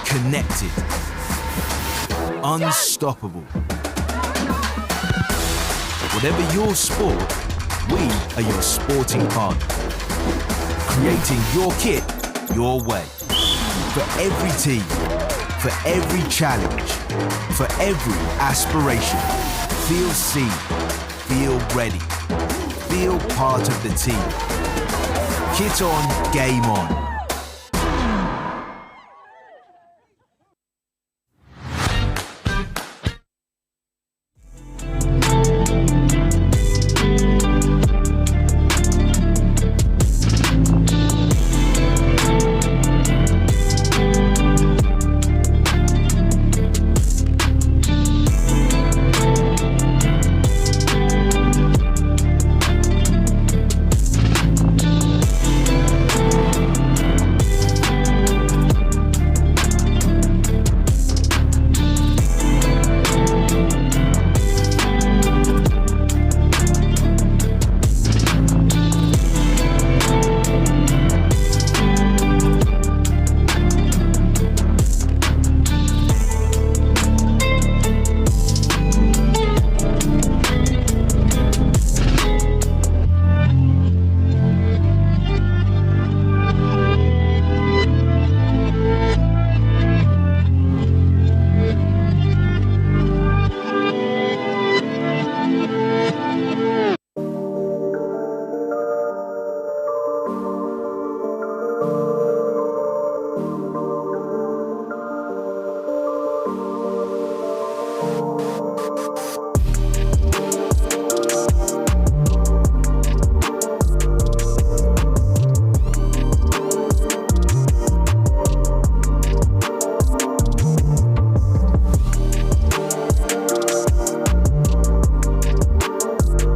Connected. Unstoppable. Whatever your sport, we are your sporting partner. Creating your kit, your way. For every team, for every challenge, for every aspiration. Feel seen, feel ready, feel part of the team. Kit on, game on.